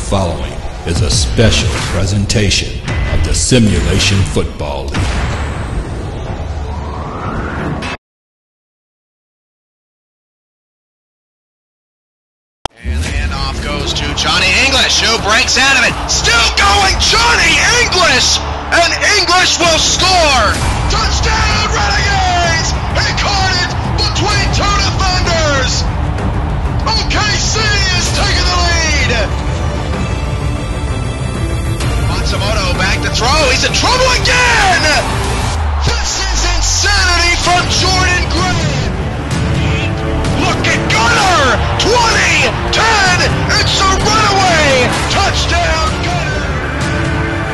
following is a special presentation of the Simulation Football League. And the handoff goes to Johnny English, who breaks out of it. Still going, Johnny English! And English will score! Touchdown, Renegades! He caught it between two defenders! OKC is taking the lead! Matsumoto back to throw. He's in trouble again! This is insanity from Jordan Gray! Look at Gunner! 20, 10, it's a runaway! Touchdown, Gunner!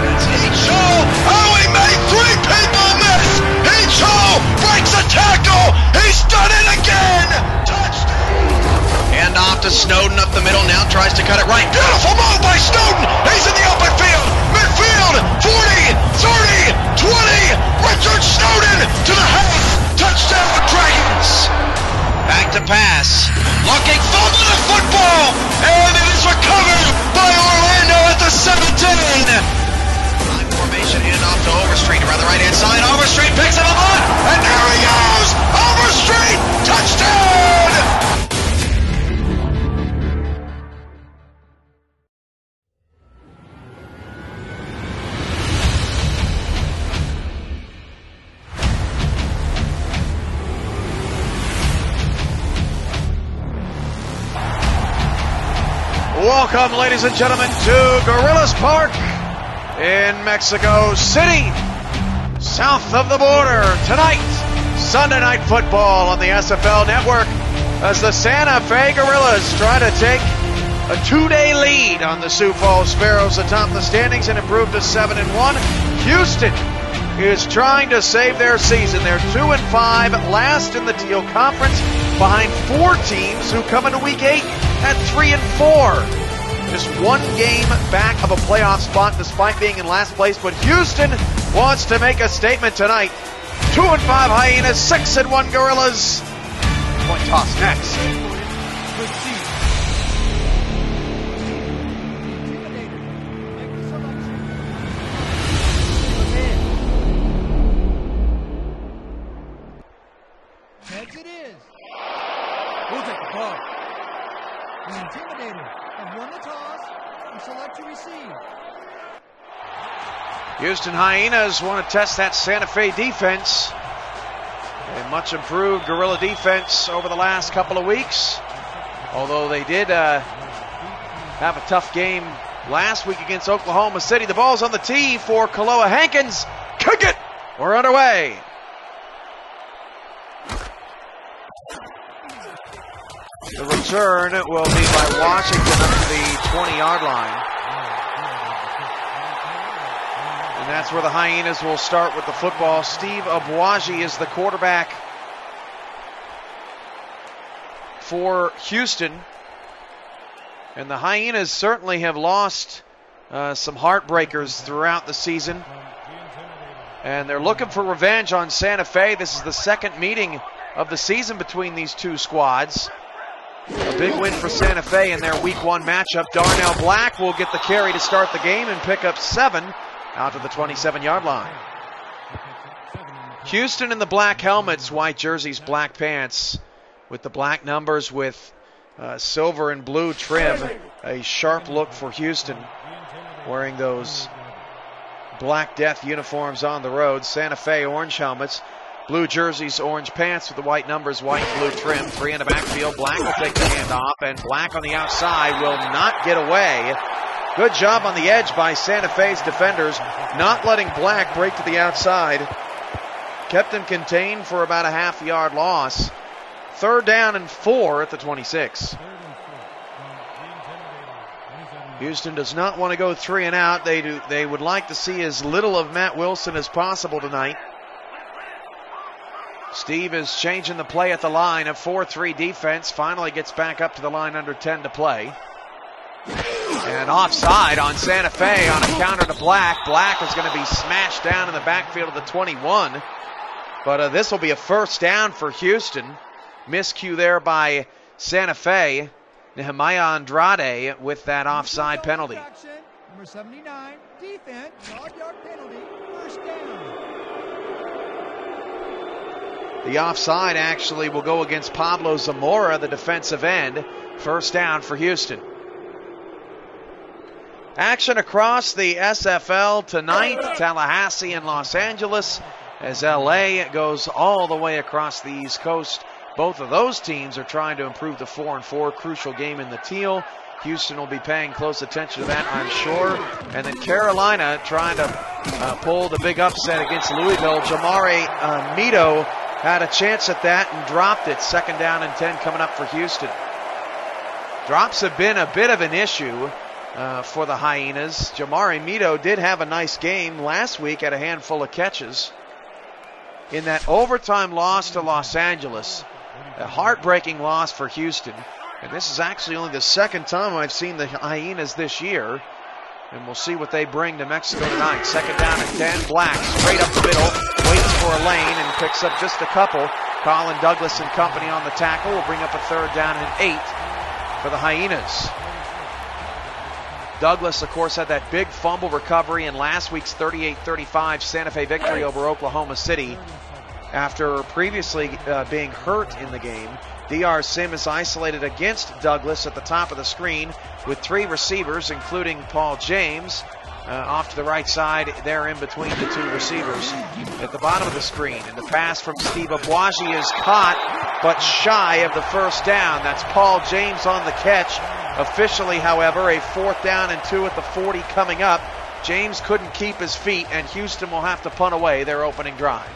It's Icho! Oh, he made three people miss! Icho breaks a tackle! He's done it again! Touchdown! Hand off to Snowden up the middle, now tries to cut it right. Beautiful move by Snowden! He's in the open field! Midfield! 40, 30, 20! Richard Snowden to the half! Touchdown, Dragons! Back to pass. Looking fumble the football! And it is recovered by Orlando at the 17! Line formation handoff to Overstreet around the right-hand side. Overstreet picks him up, and there he goes! Overstreet! Touchdown! Welcome, ladies and gentlemen, to Gorillas Park in Mexico City, south of the border. Tonight, Sunday Night Football on the SFL Network as the Santa Fe Gorillas try to take a two-day lead on the Sioux Falls Sparrows atop the standings and improve to 7-1. Houston is trying to save their season. They're 2-5, last in the Teal Conference, behind four teams who come into Week 8 at 3-4. Just one game back of a playoff spot despite being in last place, but Houston wants to make a statement tonight. 2-5 Hyenas, 6-1 Gorillas. Point toss next. Heads it is. We'll take the ball. The Intimidator have won the toss and select to receive. Houston Hyenas want to test that Santa Fe defense. A much improved Gorilla defense over the last couple of weeks. Although they did have a tough game last week against Oklahoma City. The ball's on the tee for Kaloa Hankins. Kick it! We're underway. The return will be by Washington up to the 20-yard line. And that's where the Hyenas will start with the football. Steve Abuaji is the quarterback for Houston. And the Hyenas certainly have lost some heartbreakers throughout the season. And they're looking for revenge on Santa Fe. This is the second meeting of the season between these two squads. A big win for Santa Fe in their Week 1 matchup. Darnell Black will get the carry to start the game and pick up 7 out to the 27-yard line. Houston in the black helmets, white jerseys, black pants, with the black numbers with silver and blue trim. A sharp look for Houston, wearing those Black Death uniforms on the road. Santa Fe orange helmets. Blue jerseys, orange pants with the white numbers, white and blue trim. 3 in the backfield. Black will take the handoff, and Black on the outside will not get away. Good job on the edge by Santa Fe's defenders, not letting Black break to the outside. Kept him contained for about a half-yard loss. 3rd down and 4 at the 26. Houston does not want to go 3 and out. They would like to see as little of Matt Wilson as possible tonight. Steve is changing the play at the line. A 4-3 defense finally gets back up to the line under 10 to play. And offside on Santa Fe on a counter to Black. Black is going to be smashed down in the backfield of the 21. But this will be a 1st down for Houston. Miscue there by Santa Fe. Nehemiah Andrade with that offside penalty. Number 79, defense, yard penalty, first down. The offside actually will go against Pablo Zamora, the defensive end. First down for Houston. Action across the SFL tonight, Tallahassee and Los Angeles, as LA goes all the way across the East Coast. Both of those teams are trying to improve the 4-4, crucial game in the teal. Houston will be paying close attention to that, I'm sure. And then Carolina trying to pull the big upset against Louisville. Jamari Mito had a chance at that and dropped it. Second down and 10 coming up for Houston. Drops have been a bit of an issue for the Hyenas. Jamari Mito did have a nice game last week, had a handful of catches. In that overtime loss to Los Angeles, a heartbreaking loss for Houston. And this is actually only the second time I've seen the Hyenas this year. And we'll see what they bring to Mexico tonight. Second down and 10. Black straight up the middle. Waits for a lane and picks up just a couple. Colin Douglas and company on the tackle will bring up a third down and 8 for the Hyenas. Douglas, of course, had that big fumble recovery in last week's 38-35 Santa Fe victory over Oklahoma City. After previously being hurt in the game, D.R. Sim is isolated against Douglas at the top of the screen with 3 receivers, including Paul James, off to the right side there in between the 2 receivers at the bottom of the screen. And the pass from Steve Abuaji is caught, but shy of the first down. That's Paul James on the catch. Officially, however, a 4th down and 2 at the 40 coming up. James couldn't keep his feet, and Houston will have to punt away their opening drive.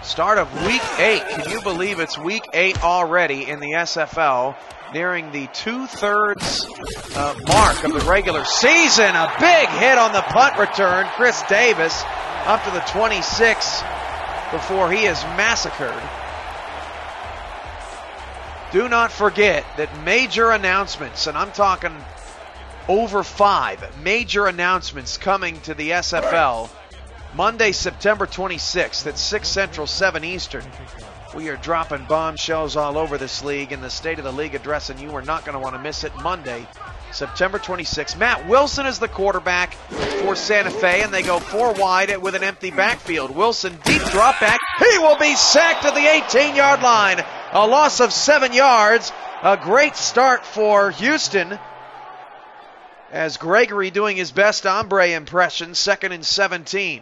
Start of week 8. Can you believe it's week 8 already in the SFL? Nearing the 2/3 mark of the regular season. A big hit on the punt return. Chris Davis up to the 26 before he is massacred. Do not forget that major announcements, and I'm talking over 5 major announcements coming to the SFL. Monday, September 26th at 6 Central, 7 Eastern. We are dropping bombshells all over this league in the State of the League address, and you are not going to want to miss it. Monday, September 26th. Matt Wilson is the quarterback for Santa Fe, and they go 4 wide with an empty backfield. Wilson, deep drop back. He will be sacked at the 18-yard line. A loss of 7 yards. A great start for Houston, as Gregory doing his best hombre impression. 2nd and 17.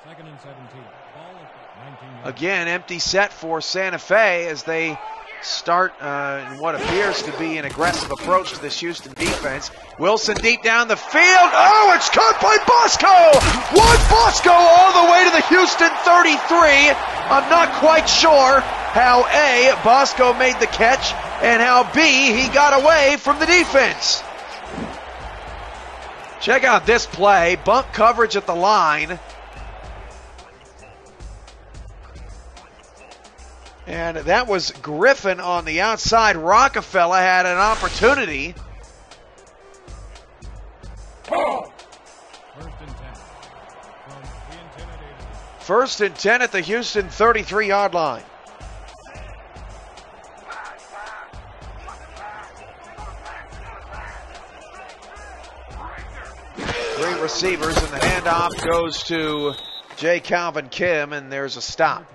2nd and 17. Again, empty set for Santa Fe as they start in what appears to be an aggressive approach to this Houston defense. Wilson deep down the field. Oh, it's caught by Bosco! Bosco all the way to the Houston 33. I'm not quite sure how A, Bosco made the catch, and how B, he got away from the defense. Check out this play. Bump coverage at the line. And that was Griffin on the outside. Rockefeller had an opportunity. First and 10 at the Houston 33-yard line. Three receivers, and the handoff goes to J. Calvin Kim, and there's a stop.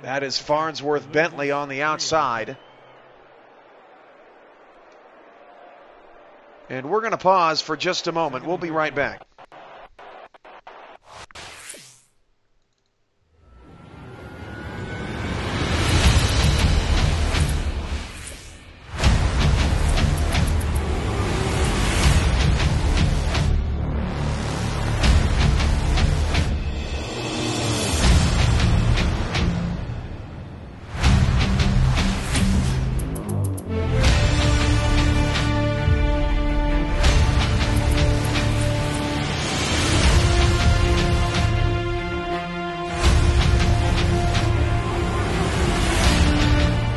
That is Farnsworth Bentley on the outside. And we're going to pause for just a moment. We'll be right back.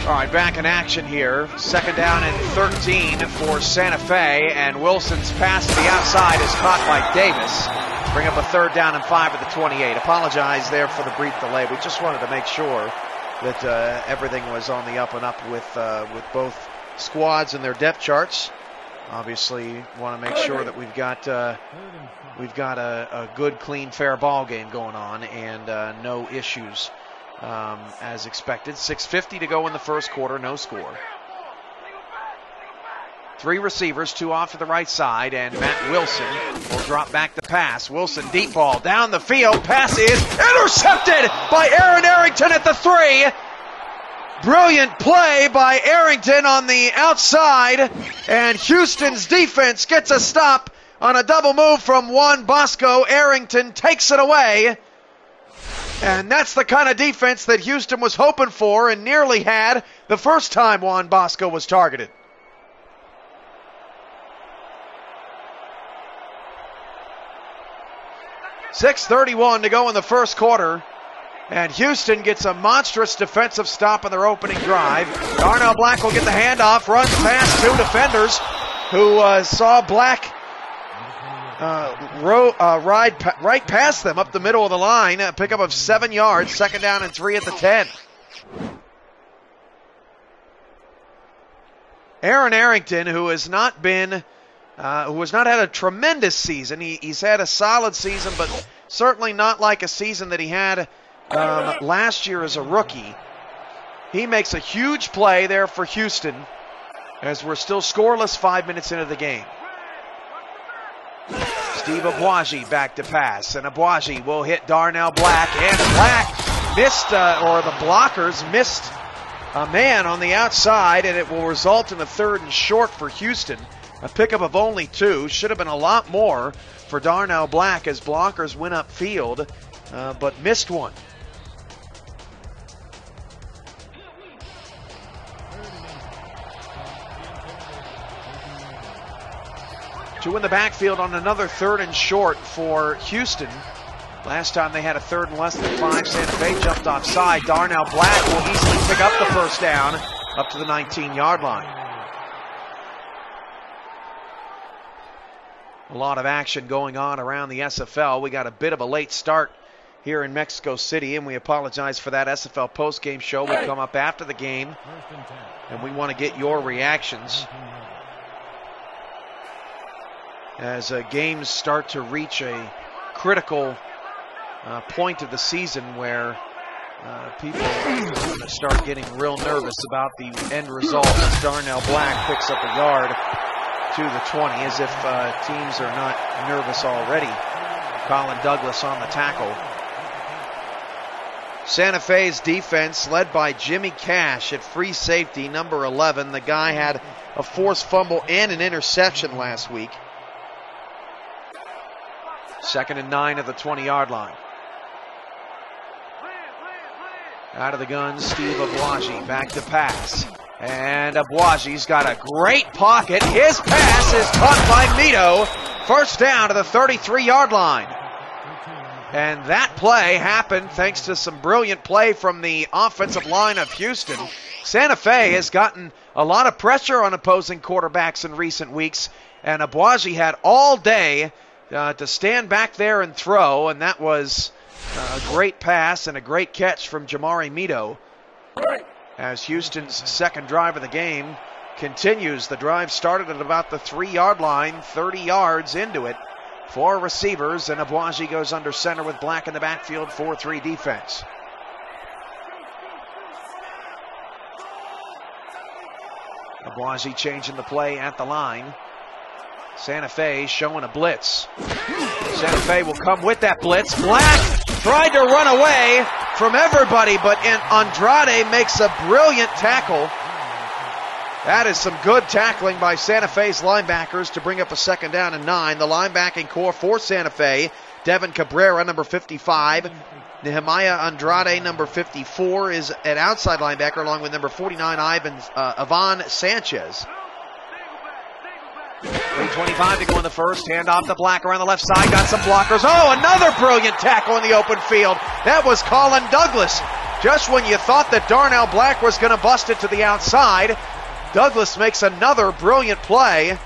All right, back in action here. Second down and 13 for Santa Fe, and Wilson's pass to the outside is caught by Davis. Bring up a third down and 5 at the 28. Apologize there for the brief delay. We just wanted to make sure that everything was on the up and up with both squads and their depth charts. Obviously, want to make sure that we've got a good, clean, fair ball game going on and no issues as expected. 6:50 to go in the first quarter, no score. 3 receivers, 2 off to the right side, and Matt Wilson will drop back the pass. Wilson deep ball down the field. Pass is intercepted by Aaron Arrington at the 3. Brilliant play by Arrington on the outside, and Houston's defense gets a stop on a double move from Juan Bosco. Arrington takes it away, and that's the kind of defense that Houston was hoping for and nearly had the first time Juan Bosco was targeted. .6:31 to go in the first quarter, and Houston gets a monstrous defensive stop in their opening drive. Darnell Black will get the handoff, runs past 2 defenders who saw Black ride right past them up the middle of the line. A pickup of 7 yards, second down and 3 at the 10. Aaron Arrington, who has not had a tremendous season. He's had a solid season, but certainly not like a season that he had last year as a rookie. He makes a huge play there for Houston as we're still scoreless 5 minutes into the game. Steve Abuaji back to pass, and Abuaji will hit Darnell Black, and Black missed, or the blockers missed a man on the outside, and it will result in a 3rd and short for Houston. A pickup of only 2. Should have been a lot more for Darnell Black as blockers went upfield, but missed one. Two in the backfield on another 3rd and short for Houston. Last time they had a 3rd and less than 5. Santa Fe jumped offside. Darnell Black will easily pick up the first down up to the 19-yard line. A lot of action going on around the SFL. We got a bit of a late start here in Mexico City, and we apologize for that. SFL postgame show will come up after the game, and we want to get your reactions as games start to reach a critical point of the season where people start getting real nervous about the end result as Darnell Black picks up a yard to the 20, as if teams are not nervous already. Colin Douglas on the tackle. Santa Fe's defense led by Jimmy Cash at free safety, number 11. The guy had a forced fumble and an interception last week. 2nd and 9 at the 20-yard line. Out of the gun, Steve Abuaji back to pass. And Abuaji's got a great pocket. His pass is caught by Mito. First down to the 33-yard line. And that play happened thanks to some brilliant play from the offensive line of Houston. Santa Fe has gotten a lot of pressure on opposing quarterbacks in recent weeks, and Abuaji had all day to stand back there and throw, and that was a great pass and a great catch from Jamari Mito. As Houston's second drive of the game continues, the drive started at about the 3-yard line, 30 yards into it. 4 receivers, and Abuaji goes under center with Black in the backfield, 4-3 defense. Abuaji changing the play at the line. Santa Fe showing a blitz. Santa Fe will come with that blitz. Black tried to run away from everybody, but Andrade makes a brilliant tackle. That is some good tackling by Santa Fe's linebackers to bring up a 2nd down and 9. The linebacking core for Santa Fe: Devin Cabrera, number 55. Nehemiah Andrade, number 54, is an outside linebacker, along with number 49, Ivan Sanchez. 3:25 to go in the first. Hand off to Black around the left side. Got some blockers. Oh, another brilliant tackle in the open field. That was Colin Douglas Just when you thought that Darnell Black was going to bust it to the outside, Douglas makes another brilliant play.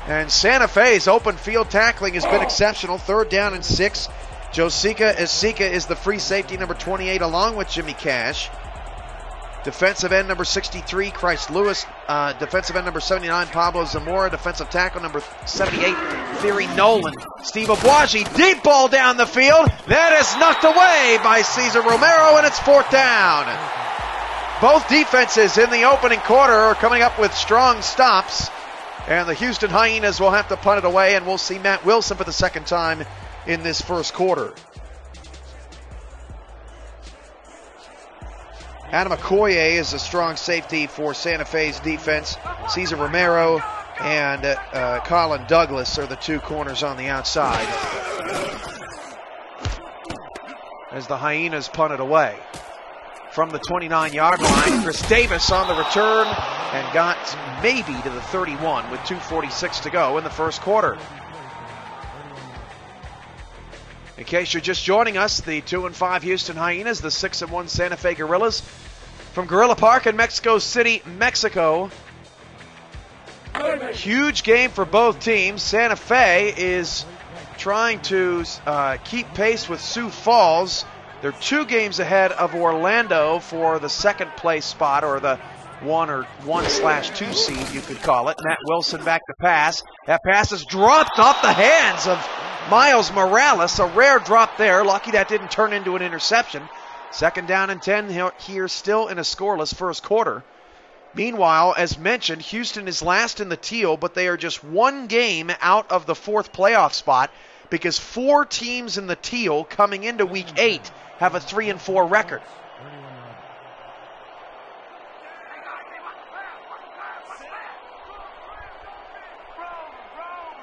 And Santa Fe's open field tackling has been exceptional. 3rd down and 6. Josika Esika is the free safety, number 28, along with Jimmy Cash. Defensive end number 63, Christ Lewis. Defensive end number 79, Pablo Zamora. Defensive tackle number 78, Theory Nolan. Steve Abuaji, deep ball down the field. That is knocked away by Cesar Romero, and it's 4th down. Both defenses in the opening quarter are coming up with strong stops. And the Houston Hyenas will have to punt it away, and we'll see Matt Wilson for the 2nd time in this first quarter. Adam Okoye is a strong safety for Santa Fe's defense. Cesar Romero and Colin Douglas are the 2 corners on the outside as the Hyenas punt it away. From the 29-yard line, Chris Davis on the return and got maybe to the 31 with 2:46 to go in the first quarter. In case you're just joining us, the 2-5 Houston Hyenas, the 6-1 Santa Fe Gorillas from Gorilla Park in Mexico City, Mexico. Huge game for both teams. Santa Fe is trying to keep pace with Sioux Falls. They're 2 games ahead of Orlando for the 2nd place spot, or the 1/2 seed, you could call it. Matt Wilson back to pass. That pass is dropped off the hands of Miles Morales. A rare drop there. Lucky that didn't turn into an interception. 2nd down and 10 here, still in a scoreless first quarter. Meanwhile, as mentioned, Houston is last in the Teal, but they are just 1 game out of the 4th playoff spot because 4 teams in the Teal coming into week 8 have a 3-4 record.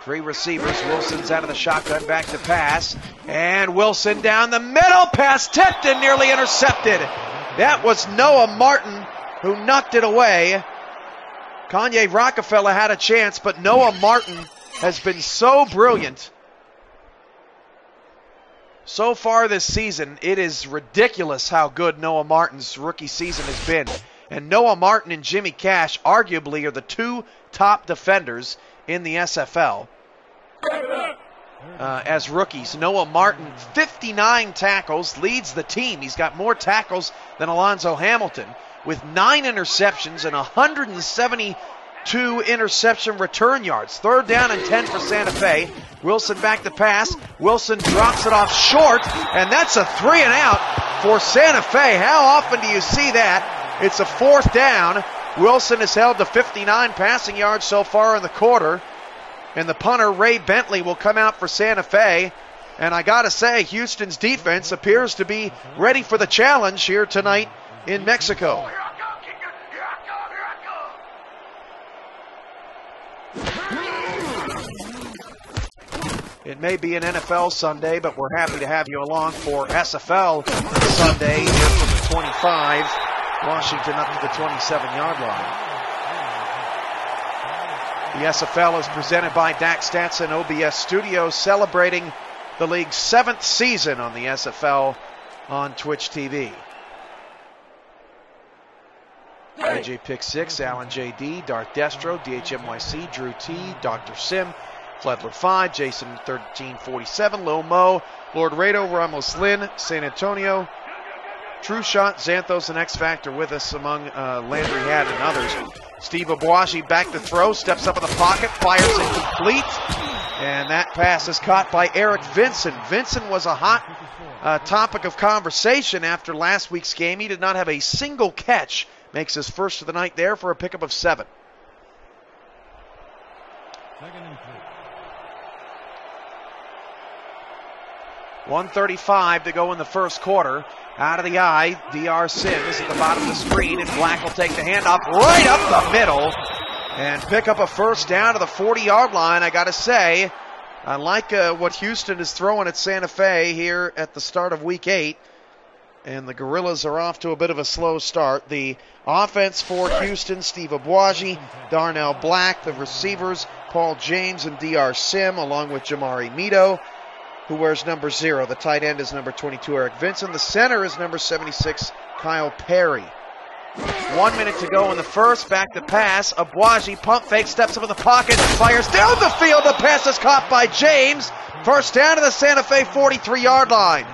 Three receivers. Wilson's out of the shotgun, back to pass. And Wilson down the middle. Pass tipped and nearly intercepted. That was Noah Martin who knocked it away. Kanye Rockefeller had a chance, but Noah Martin has been so brilliant so far this season. It is ridiculous how good Noah Martin's rookie season has been. And Noah Martin and Jimmy Cash arguably are the 2 top defenders in the SFL as rookies. Noah Martin, 59 tackles, leads the team. He's got more tackles than Alonzo Hamilton, with 9 interceptions and 172 interception return yards. 3rd down and 10 for Santa Fe. Wilson back to pass. Wilson drops it off short, and that's a 3 and out for Santa Fe. How often do you see that? It's a 4th down. Wilson has held to 59 passing yards so far in the quarter. And the punter, Ray Bentley, will come out for Santa Fe. And I got to say, Houston's defense appears to be ready for the challenge here tonight in Mexico. It may be an NFL Sunday, but we're happy to have you along for SFL Sunday here from the 25, Washington up to the 27-yard line. The SFL is presented by Dax Stats and OBS Studios, celebrating the league's 7th season on the SFL on Twitch TV. AJ Pick 6, Alan JD, Darth Destro, DHMYC, Drew T, Dr. Sim, Fledler 5, Jason 1347, Lil Mo, Lord Rado, Ramos Lynn, San Antonio, True Shot, Xanthos, and X Factor with us among Landry Hadd and others. Steve Abuaji back to throw, steps up in the pocket, fires incomplete, and that pass is caught by Eric Vinson. Vinson was a hot topic of conversation after last week's game. He did not have a single catch. Makes his first of the night there for a pickup of 7. 1:35 to go in the first quarter. Out of the eye, DR Sims at the bottom of the screen, and Black will take the handoff right up the middle and pick up a first down to the 40-yard line. I got to say, I like what Houston is throwing at Santa Fe here at the start of Week 8. And the Gorillas are off to a bit of a slow start. The offense for Houston, Steve Abuaji, Darnell Black. The receivers, Paul James and DR Sim, along with Jamari Mito. who wears number 0. The tight end is number 22, Eric Vincent. The center is number 76, Kyle Perry. 1 minute to go in the first. Back to pass. Abuaji pump fake, steps up in the pocket, fires down the field. The pass is caught by James. First down to the Santa Fe 43-yard line.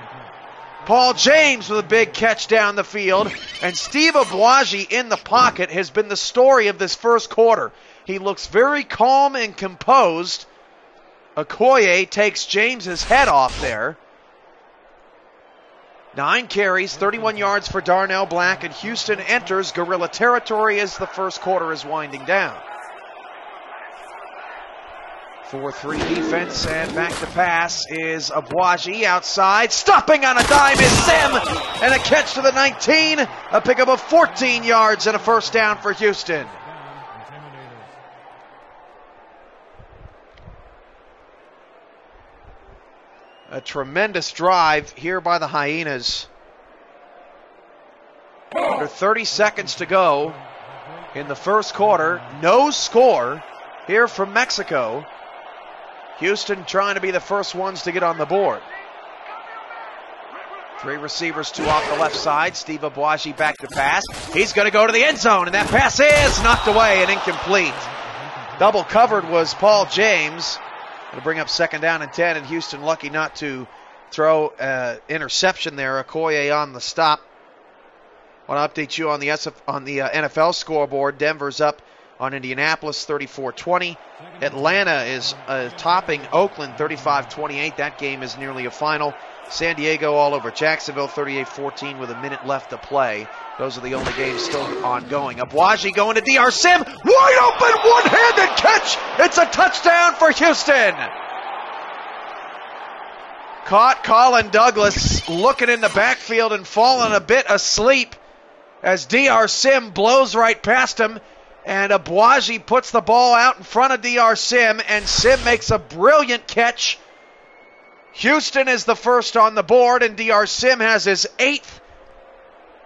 Paul James with a big catch down the field. And Steve Abuaji in the pocket has been the story of this first quarter. He looks very calm and composed. Okoye takes James's head off there. 9 carries, 31 yards for Darnell Black, and Houston enters guerrilla territory as the first quarter is winding down. 4-3 defense, and back to pass is Abuaji outside. Stopping on a dime is Sim, and a catch to the 19, a pickup of 14 yards and a first down for Houston. A tremendous drive here by the Hyenas. Under 30 seconds to go in the first quarter. No score here from Mexico. Houston trying to be the first ones to get on the board. 3 receivers, 2 off the left side. Steve Abuaji back to pass. He's going to go to the end zone, and that pass is knocked away and incomplete. Double covered was Paul James. It'll bring up second down and 10, and Houston lucky not to throw interception there. Okoye on the stop. Want to update you on the NFL scoreboard. Denver's up on Indianapolis 34-20. Atlanta is topping Oakland 35-28. That game is nearly a final. San Diego all over Jacksonville 38-14 with a minute left to play. Those are the only games still ongoing. Abuaji going to DR Sim. Wide open, one-handed catch. It's a touchdown for Houston. Caught Colin Douglas looking in the backfield and falling a bit asleep as DR Sim blows right past him. And Abuaji puts the ball out in front of DR Sim, and Sim makes a brilliant catch. Houston is the first on the board, and DR Sim has his 8th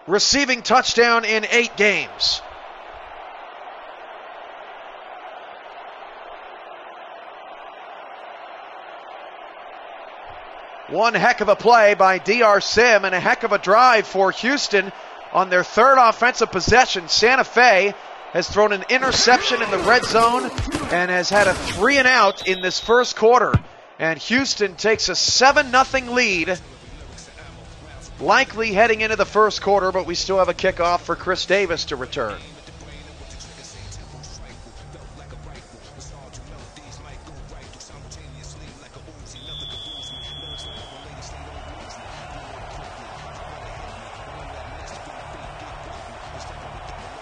receiving touchdown in 8 games. One heck of a play by DR Sim and a heck of a drive for Houston on their 3rd offensive possession. Santa Fe has thrown an interception in the red zone and has had a 3-and-out in this first quarter. And Houston takes a 7-0 lead, likely heading into the first quarter, but we still have a kickoff for Chris Davis to return.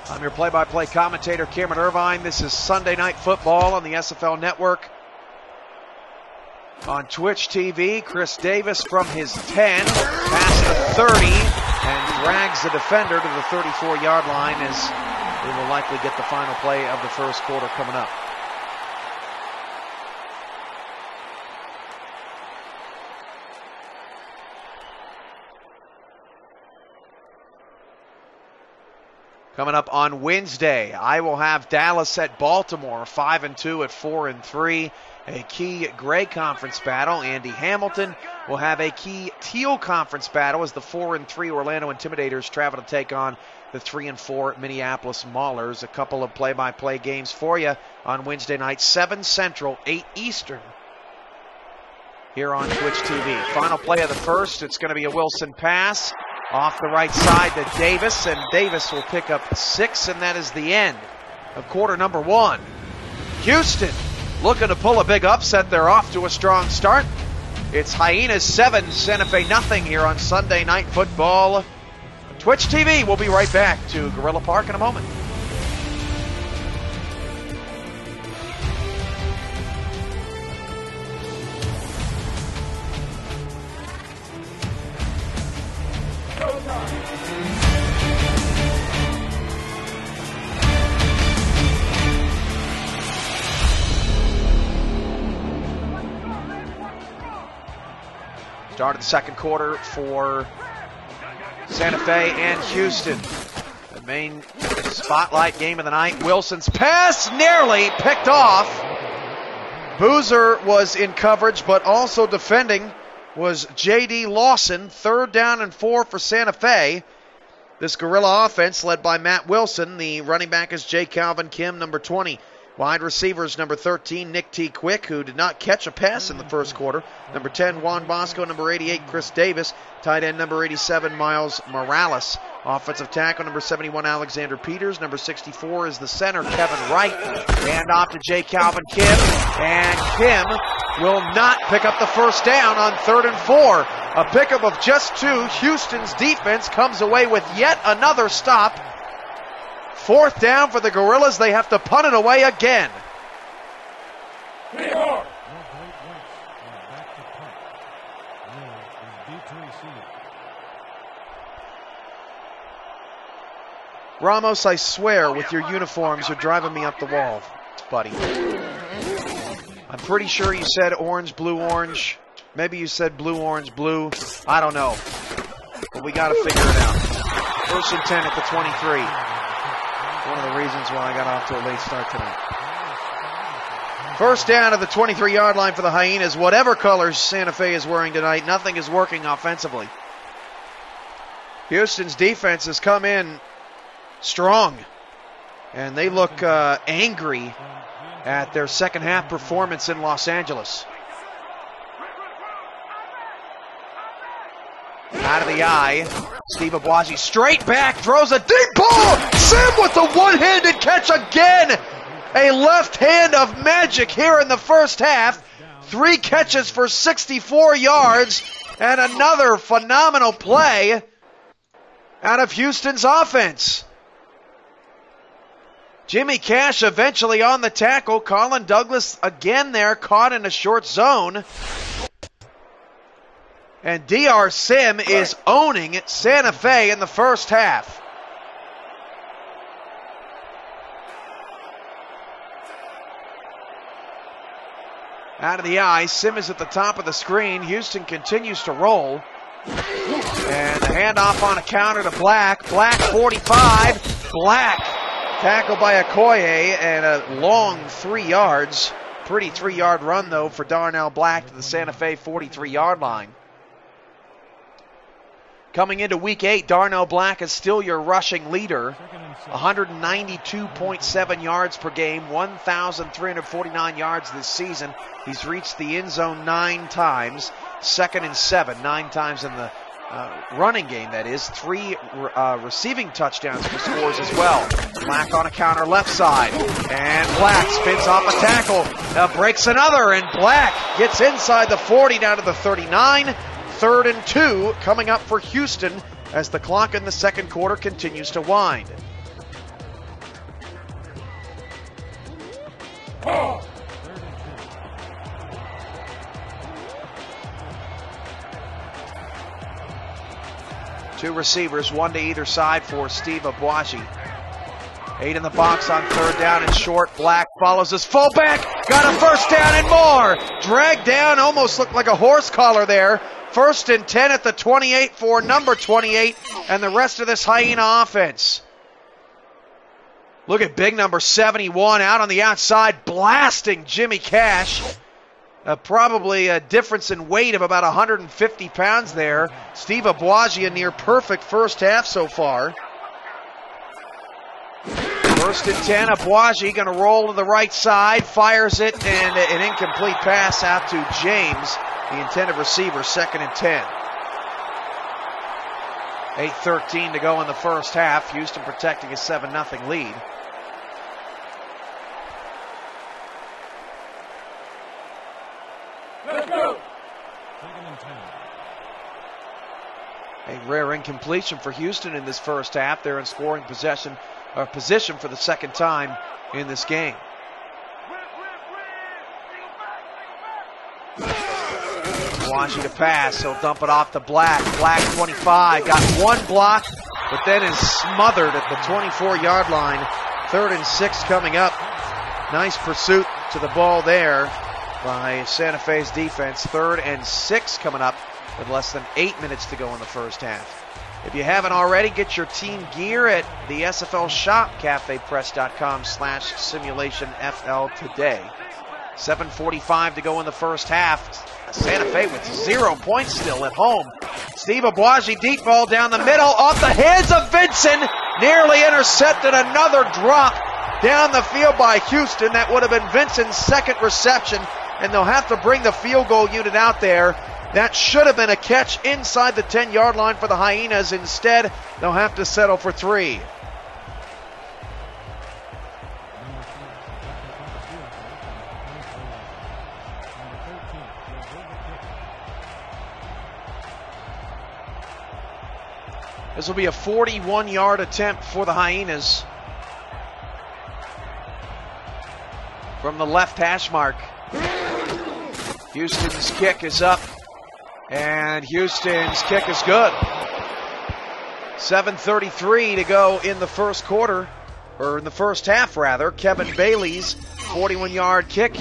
I'm your play-by-play commentator, Cameron Irvine. This is Sunday Night Football on the SFL Network. On Twitch TV, Chris Davis from his 10, past the 30, and drags the defender to the 34-yard line as we will likely get the final play of the first quarter coming up. Coming up on Wednesday, I will have Dallas at Baltimore, 5-2 at 4-3. A key gray conference battle. Andy Hamilton will have a key teal conference battle as the 4-3 Orlando Intimidators travel to take on the 3-4 Minneapolis Maulers. A couple of play-by-play games for you on Wednesday night, 7 Central, 8 Eastern, here on Twitch TV. Final play of the first, it's going to be a Wilson pass off the right side to Davis, and Davis will pick up 6, and that is the end of quarter number 1. Houston looking to pull a big upset. They're off to a strong start. It's Hyenas 7, Santa Fe nothing here on Sunday Night Football. Twitch TV, we'll be right back to Gorilla Park in a moment. Start of the second quarter for Santa Fe and Houston. The main spotlight game of the night. Wilson's pass nearly picked off. Boozer was in coverage, but also defending was J.D. Lawson. 3rd down and 4 for Santa Fe. This guerrilla offense led by Matt Wilson. The running back is J. Calvin Kim, number 20. Wide receivers, number 13, Nick T. Quick, who did not catch a pass in the first quarter. Number 10, Juan Bosco. Number 88, Chris Davis. Tight end, number 87, Miles Morales. Offensive tackle, number 71, Alexander Peters. Number 64 is the center, Kevin Wright. Hand off to J. Calvin Kim. And Kim will not pick up the first down on 3rd and 4. A pickup of just 2. Houston's defense comes away with yet another stop. 4th down for the Gorillas. They have to punt it away again. Ramos, I swear, with your uniforms, you're driving me up the wall, buddy. I'm pretty sure you said orange, blue, orange. Maybe you said blue, orange, blue. I don't know. But we got to figure it out. 1st and 10 at the 23. One of the reasons why I got off to a late start tonight. 1st down at the 23-yard line for the Hyenas. Whatever colors Santa Fe is wearing tonight, nothing is working offensively. Houston's defense has come in strong, and they look angry at their second half performance in Los Angeles. Out of the eye, Steve Abuaji straight back, throws a deep ball. Sim with the one-handed catch again. A left hand of magic here in the first half. 3 catches for 64 yards, and another phenomenal play out of Houston's offense. Jimmy Cash eventually on the tackle. Colin Douglas again there, caught in a short zone. And D.R. Sim is owning Santa Fe in the first half. Out of the eye, Sim is at the top of the screen. Houston continues to roll. And the handoff on a counter to Black. Black 45. Black tackled by Okoye and a long 3 yards. Pretty 3-yard run, though, for Darnell Black to the Santa Fe 43-yard line. Coming into Week 8, Darnell Black is still your rushing leader. 192.7 yards per game, 1,349 yards this season. He's reached the end zone 9 times, 2nd and 7, 9 times in the running game, that is. 3 receiving touchdowns for scores as well. Black on a counter left side, and Black spins off a tackle, breaks another, and Black gets inside the 40 down to the 39. 3rd and 2 coming up for Houston as the clock in the second quarter continues to wind. Two receivers, one to either side for Steve Abuaji. 8 in the box on 3rd down and short. Black follows his fullback. Got a first down and more. Dragged down, almost looked like a horse collar there. 1st and 10 at the 28 for number 28 and the rest of this Hyena offense. Look at big number 71 out on the outside, blasting Jimmy Cash. Probably a difference in weight of about 150 pounds there. Steve Abuaji, a near perfect first half so far. 1st and 10, Abuaji going to roll to the right side, fires it, and an incomplete pass out to James, the intended receiver, 2nd and 10. 8:13 to go in the first half. Houston protecting a 7-0 lead. Let's go. A rare incompletion for Houston in this first half. They're in scoring position for the second time in this game. Abuaji to pass. He'll dump it off to Black. Black 25. Got one block, but then is smothered at the 24-yard line. 3rd and 6 coming up. Nice pursuit to the ball there by Santa Fe's defense. 3rd and 6 coming up with less than 8 minutes to go in the first half. If you haven't already, get your team gear at the SFL shop, cafepress.com/simulationfl today. 7:45 to go in the first half. Santa Fe with 0 points still at home. Steve Abuaji, deep ball down the middle, off the hands of Vincent, nearly intercepted. Another drop down the field by Houston. That would have been Vincent's second reception, and they'll have to bring the field goal unit out there. That should have been a catch inside the 10-yard line for the Hyenas. Instead, they'll have to settle for 3. This will be a 41-yard attempt for the Hyenas from the left hash mark. Houston's kick is up, and Houston's kick is good. 7:33 to go in the first quarter, or in the first half rather. Kevin Bailey's 41-yard kick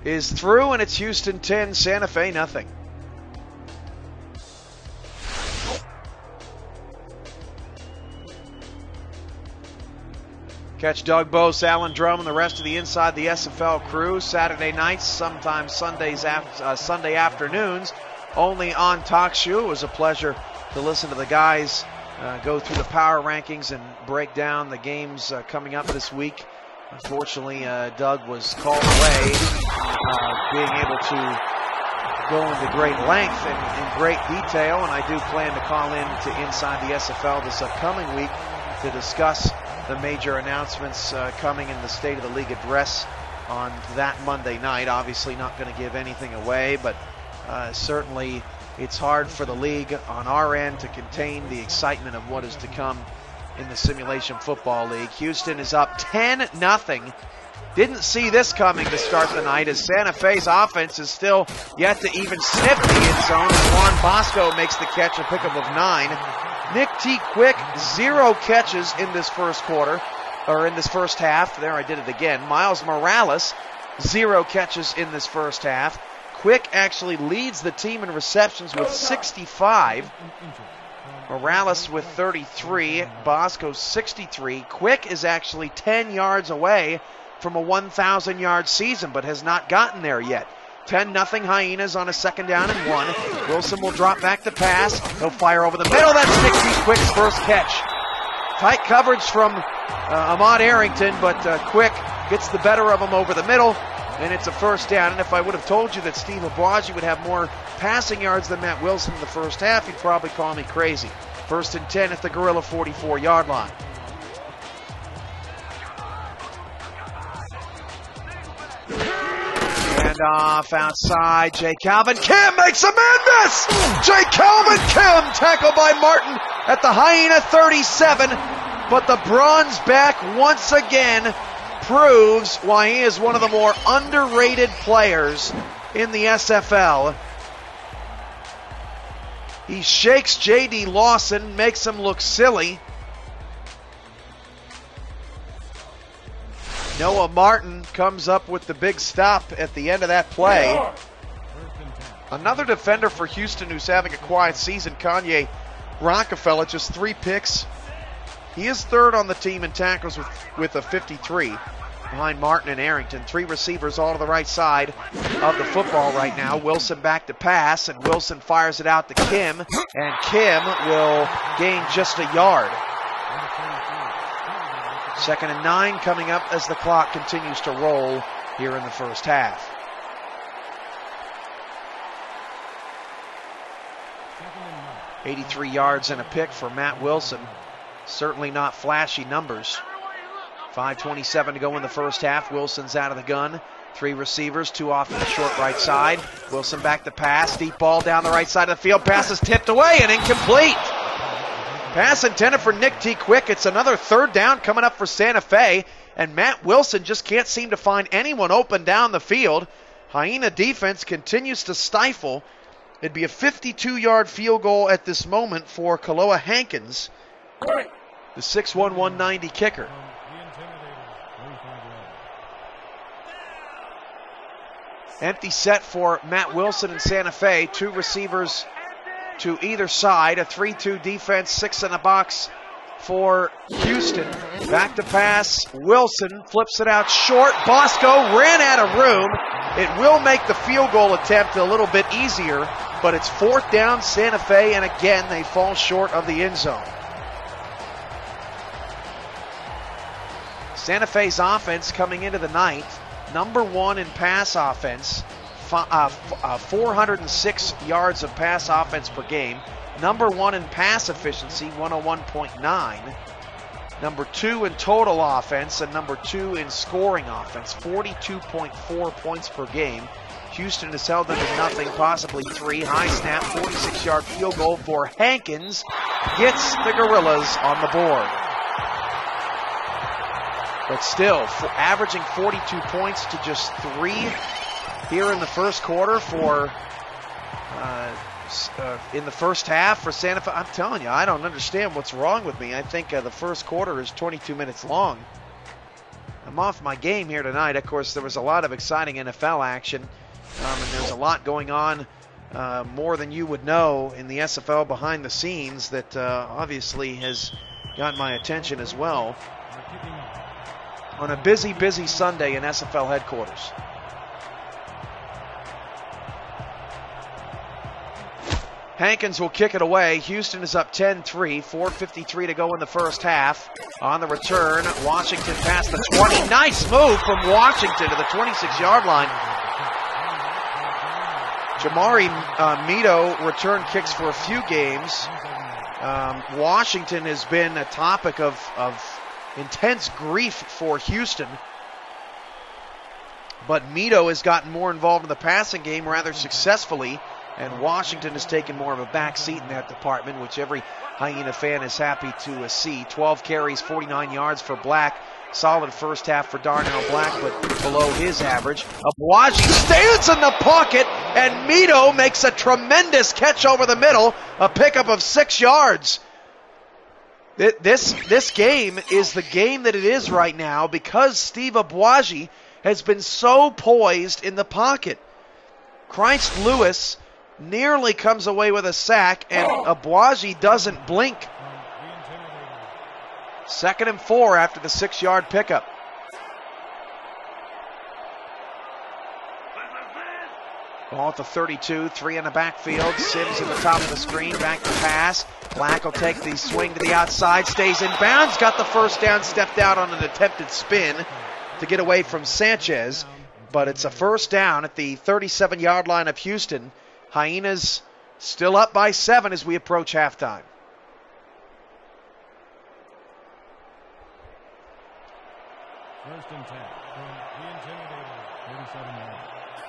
is through, and it's Houston 10, Santa Fe nothing. Catch Doug Bose, Alan Drum, and the rest of the Inside the SFL crew Saturday nights, sometimes Sunday afternoons, only on TalkShoe. It was a pleasure to listen to the guys go through the power rankings and break down the games coming up this week. Unfortunately, Doug was called away, being able to go into great length and in great detail, and I do plan to call in to Inside the SFL this upcoming week to discuss the major announcements coming in the State of the League address on that Monday night. Obviously not going to give anything away, but certainly it's hard for the league on our end to contain the excitement of what is to come in the Simulation Football League. Houston is up 10-0. Didn't see this coming to start the night, as Santa Fe's offense is still yet to even sniff the end zone. Juan Bosco makes the catch, a pickup of 9. Nick T. Quick, 0 catches in this first quarter, or in this first half. There, I did it again. Miles Morales, 0 catches in this first half. Quick actually leads the team in receptions with 65. Morales with 33. Bosco 63. Quick is actually 10 yards away from a 1,000-yard season, but has not gotten there yet. 10-0 Hyenas on a 2nd down and 1. Wilson will drop back to pass. He'll fire over the middle. That's Nick T. Quick's first catch. Tight coverage from Ahmad Arrington, but Quick gets the better of him over the middle, and it's a first down. And if I would have told you that Steve Abuaji would have more passing yards than Matt Wilson in the first half, you'd probably call me crazy. 1st and 10 at the Gorilla 44-yard line. Off outside, Jay Calvin Kim makes a man miss! Jay Calvin Kim tackled by Martin at the Hyena 37, but the bronze back once again proves why he is one of the more underrated players in the SFL. He shakes J.D. Lawson, makes him look silly. Noah Martin comes up with the big stop at the end of that play. Another defender for Houston who's having a quiet season, Kanye Rockefeller, just 3 picks. He is 3rd on the team in tackles with a 53, behind Martin and Arrington. 3 receivers all to the right side of the football right now. Wilson back to pass, and Wilson fires it out to Kim, and Kim will gain just a yard. 2nd and 9 coming up as the clock continues to roll here in the first half. $83 yards and a pick for Matt Wilson. Certainly not flashy numbers. 5:27 to go in the first half. Wilson's out of the gun. 3 receivers, 2 off to the short right side. Wilson back to pass. Deep ball down the right side of the field. Pass is tipped away and incomplete. Pass intended for Nick T. Quick. It's another 3rd down coming up for Santa Fe, and Matt Wilson just can't seem to find anyone open down the field. Hyena defense continues to stifle. It'd be a 52-yard field goal at this moment for Kaloa Hankins, the 6'1", 190 kicker. Empty set for Matt Wilson and Santa Fe. 2 receivers to either side. A 3-2 defense, 6 in the box for Houston. Back to pass. Wilson flips it out short. Bosco ran out of room. It will make the field goal attempt a little bit easier, but it's 4th down Santa Fe, and again they fall short of the end zone. Santa Fe's offense coming into the ninth, number 1 in pass offense, 406 yards of pass offense per game. Number 1 in pass efficiency, 101.9. Number 2 in total offense and number 2 in scoring offense, 42.4 points per game. Houston has held them to nothing, possibly 3. High snap, 46-yard field goal for Hankins. Gets the Gorillas on the board. But still, averaging 42 points to just 3 here in the first quarter for in the first half for Santa Fe. I'm telling you, I don't understand what's wrong with me. I think the first quarter is 22 minutes long. I'm off my game here tonight. Of course, there was a lot of exciting NFL action, and there's a lot going on, more than you would know in the SFL behind the scenes that obviously has got my attention as well on a busy, busy Sunday in SFL headquarters. Hankins will kick it away. Houston is up 10-3, 4:53 to go in the first half. On the return, Washington past the 20. Nice move from Washington to the 26-yard line. Jamari Mito return kicks for a few games. Washington has been a topic of intense grief for Houston. But Mito has gotten more involved in the passing game rather successfully. And Washington has taken more of a back seat in that department, which every Hyena fan is happy to see. 12 carries, 49 yards for Black. Solid first half for Darnell Black, but below his average. Abuaji stands in the pocket, and Mito makes a tremendous catch over the middle, a pickup of 6 yards. This game is the game that it is right now because Steve Abuaji has been so poised in the pocket. Christ Lewis nearly comes away with a sack, and Abuaji doesn't blink. 2nd and 4 after the 6-yard pickup. Ball at the 32, 3 in the backfield. Sims in the top of the screen, back to pass. Black will take the swing to the outside, stays in bounds, got the first down, stepped out on an attempted spin to get away from Sanchez. But it's a first down at the 37-yard line of Houston. Hyenas still up by 7 as we approach halftime.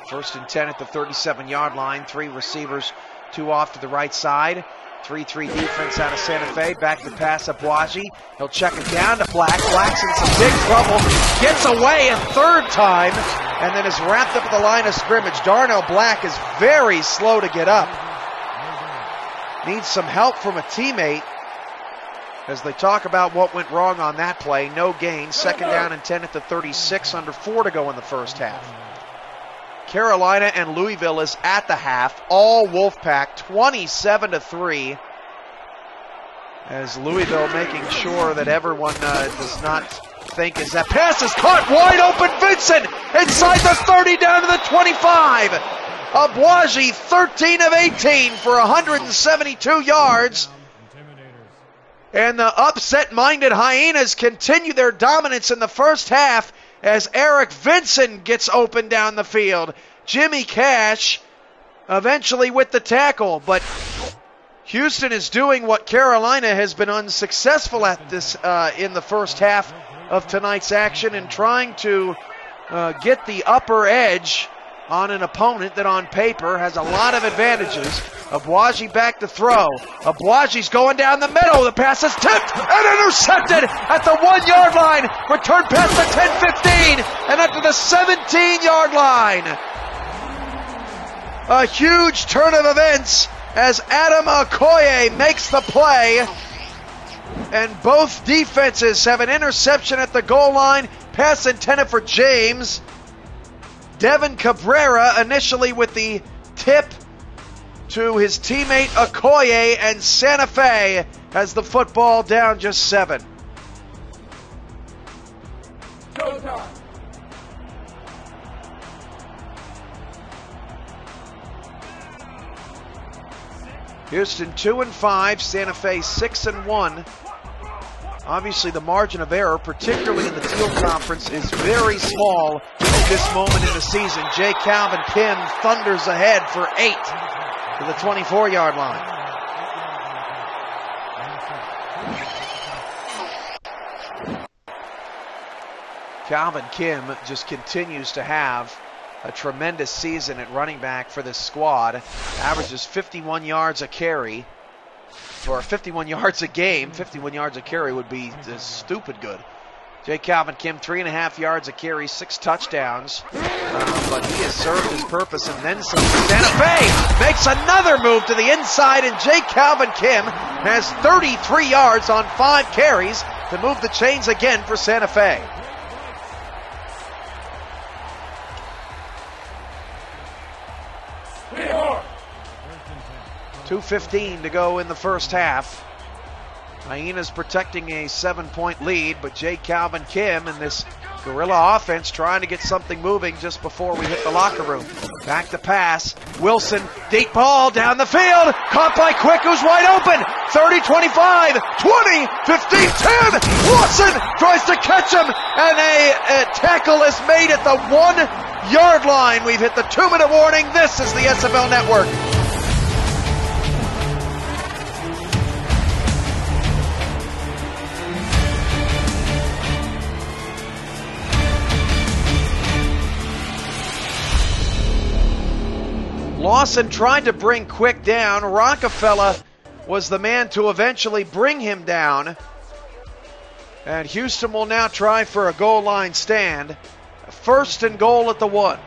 First and 10 at the 37-yard line. 3 receivers, 2 off to the right side. 3-3 defense out of Santa Fe. Back to pass Abuaji. He'll check it down to Black. Black's in some big trouble. Gets away a 3rd time and then is wrapped up at the line of scrimmage. Darnell Black is very slow to get up. Needs some help from a teammate as they talk about what went wrong on that play. No gain. 2nd down and 10 at the 36. Under 4 to go in the first half. Carolina and Louisville is at the half. All Wolfpack, 27-3. As Louisville making sure that everyone does not think as that pass is caught wide open. Vincent inside the 30 down to the 25. Abuaji 13 of 18 for 172 yards. And the upset-minded Hyenas continue their dominance in the first half as Eric Vincent gets open down the field. Jimmy Cash eventually with the tackle, but Houston is doing what Carolina has been unsuccessful at this in the first half of tonight's action, and trying to get the upper edge on an opponent that on paper has a lot of advantages. Abuaji back to throw. Abuaji's going down the middle. The pass is tipped and intercepted at the 1-yard line. Returned past the 10-15 and up to the 17-yard line. A huge turn of events as Adam Okoye makes the play. And both defenses have an interception at the goal line. Pass intended for James. Devin Cabrera initially with the tip to his teammate Okoye, and Santa Fe has the football down just 7. Houston 2-5, Santa Fe 6-1. Obviously, the margin of error, particularly in the Teal Conference, is very small at this moment in the season. J. Calvin Kim thunders ahead for 8 to the 24-yard line. Calvin Kim just continues to have a tremendous season at running back for this squad. Averages 51 yards a carry. For 51 yards a game, 51 yards a carry would be stupid good. J. Calvin Kim, 3.5 yards a carry, 6 touchdowns. But he has served his purpose and then some. Santa Fe makes another move to the inside, and J. Calvin Kim has 33 yards on 5 carries to move the chains again for Santa Fe. .2:15 to go in the first half. Hyenas protecting a 7-point lead, but J. Calvin Kim and this guerrilla offense trying to get something moving just before we hit the locker room. Back to pass. Wilson, deep ball down the field. Caught by Quick, who's wide open. 30, 25, 20, 15, 10. Lawson tries to catch him, and a tackle is made at the 1-yard line. We've hit the 2-minute warning. This is the SFL Network. Lawson tried to bring Quick down. Rockefeller was the man to eventually bring him down. And Houston will now try for a goal line stand. 1st and goal at the 1.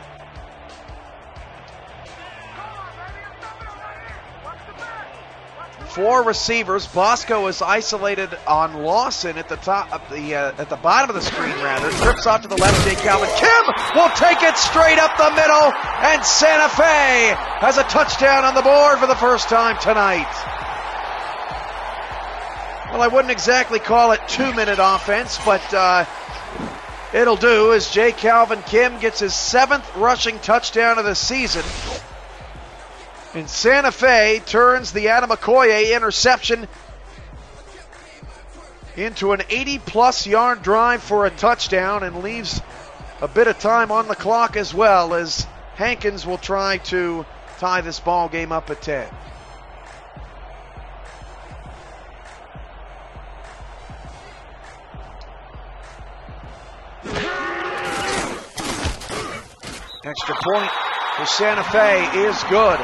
Four receivers. Bosco is isolated on Lawson at the top of at the bottom of the screen rather. Trips off to the left. J. Calvin Kim will take it straight up the middle, and Santa Fe has a touchdown on the board for the first time tonight. Well, I wouldn't exactly call it 2-minute offense, but it'll do as J. Calvin Kim gets his 7th rushing touchdown of the season. And Santa Fe turns the Adam Okoye interception into an 80-plus yard drive for a touchdown and leaves a bit of time on the clock as well, as Hankins will try to tie this ball game up at 10. Extra point for Santa Fe is good.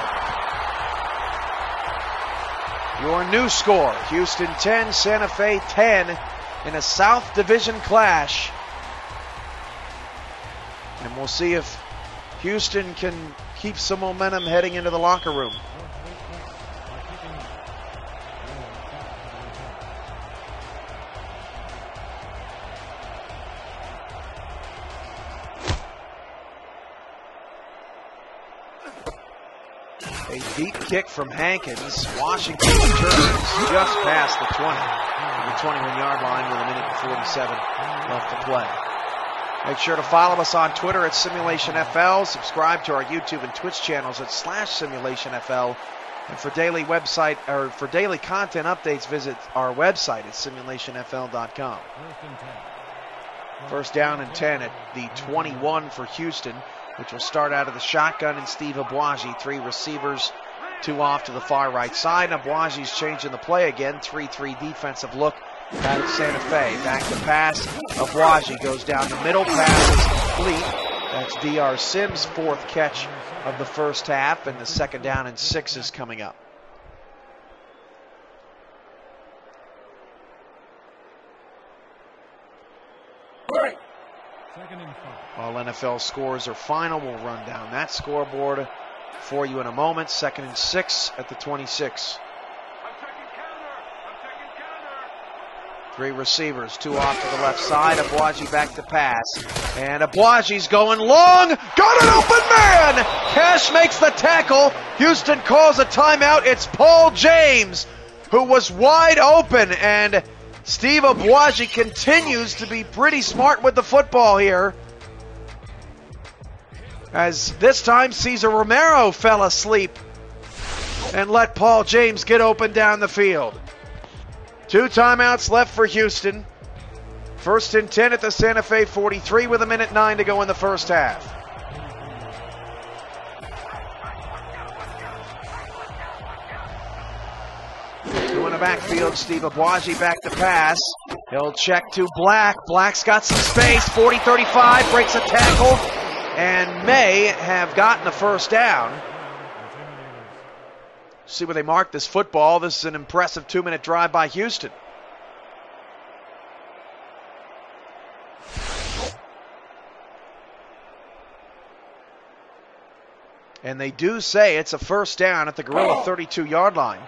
Your new score, Houston 10, Santa Fe 10 in a South Division clash. And we'll see if Houston can keep some momentum heading into the locker room. A deep kick from Hankins. Washington returns just past the 20, the 21-yard line with 1:47 left to play. Make sure to follow us on Twitter at SimulationFL. Subscribe to our YouTube and Twitch channels at /SimulationFL. And for daily content updates, visit our website at SimulationFL.com. First down and 10 at the 21 for Houston, which will start out of the shotgun, and Steve Abwaji, 3 receivers, 2 off to the far right side. Abwaji's changing the play again, 3-3 defensive look out of Santa Fe. Back to pass, Abwaji goes down the middle, pass is complete. That's D.R. Sims' 4th catch of the first half, and the 2nd down and 6 is coming up. All NFL scores are final. We'll run down that scoreboard for you in a moment. 2nd and 6 at the 26. 3 receivers, 2 off to the left side. Abwaji back to pass. And Abwaji's going long. Got an open man! Cash makes the tackle. Houston calls a timeout. It's Paul James who was wide open, and Steve Abuaji continues to be pretty smart with the football here, as this time Cesar Romero fell asleep and let Paul James get open down the field. 2 timeouts left for Houston. 1st and 10 at the Santa Fe 43 with 1:09 to go in the first half. In the backfield, Steve Abuaji back to pass. He'll check to Black. Black's got some space. 40-35, breaks a tackle, and may have gotten the first down. See where they mark this football. This is an impressive 2-minute drive by Houston. And they do say it's a first down at the Gorilla 32-yard line.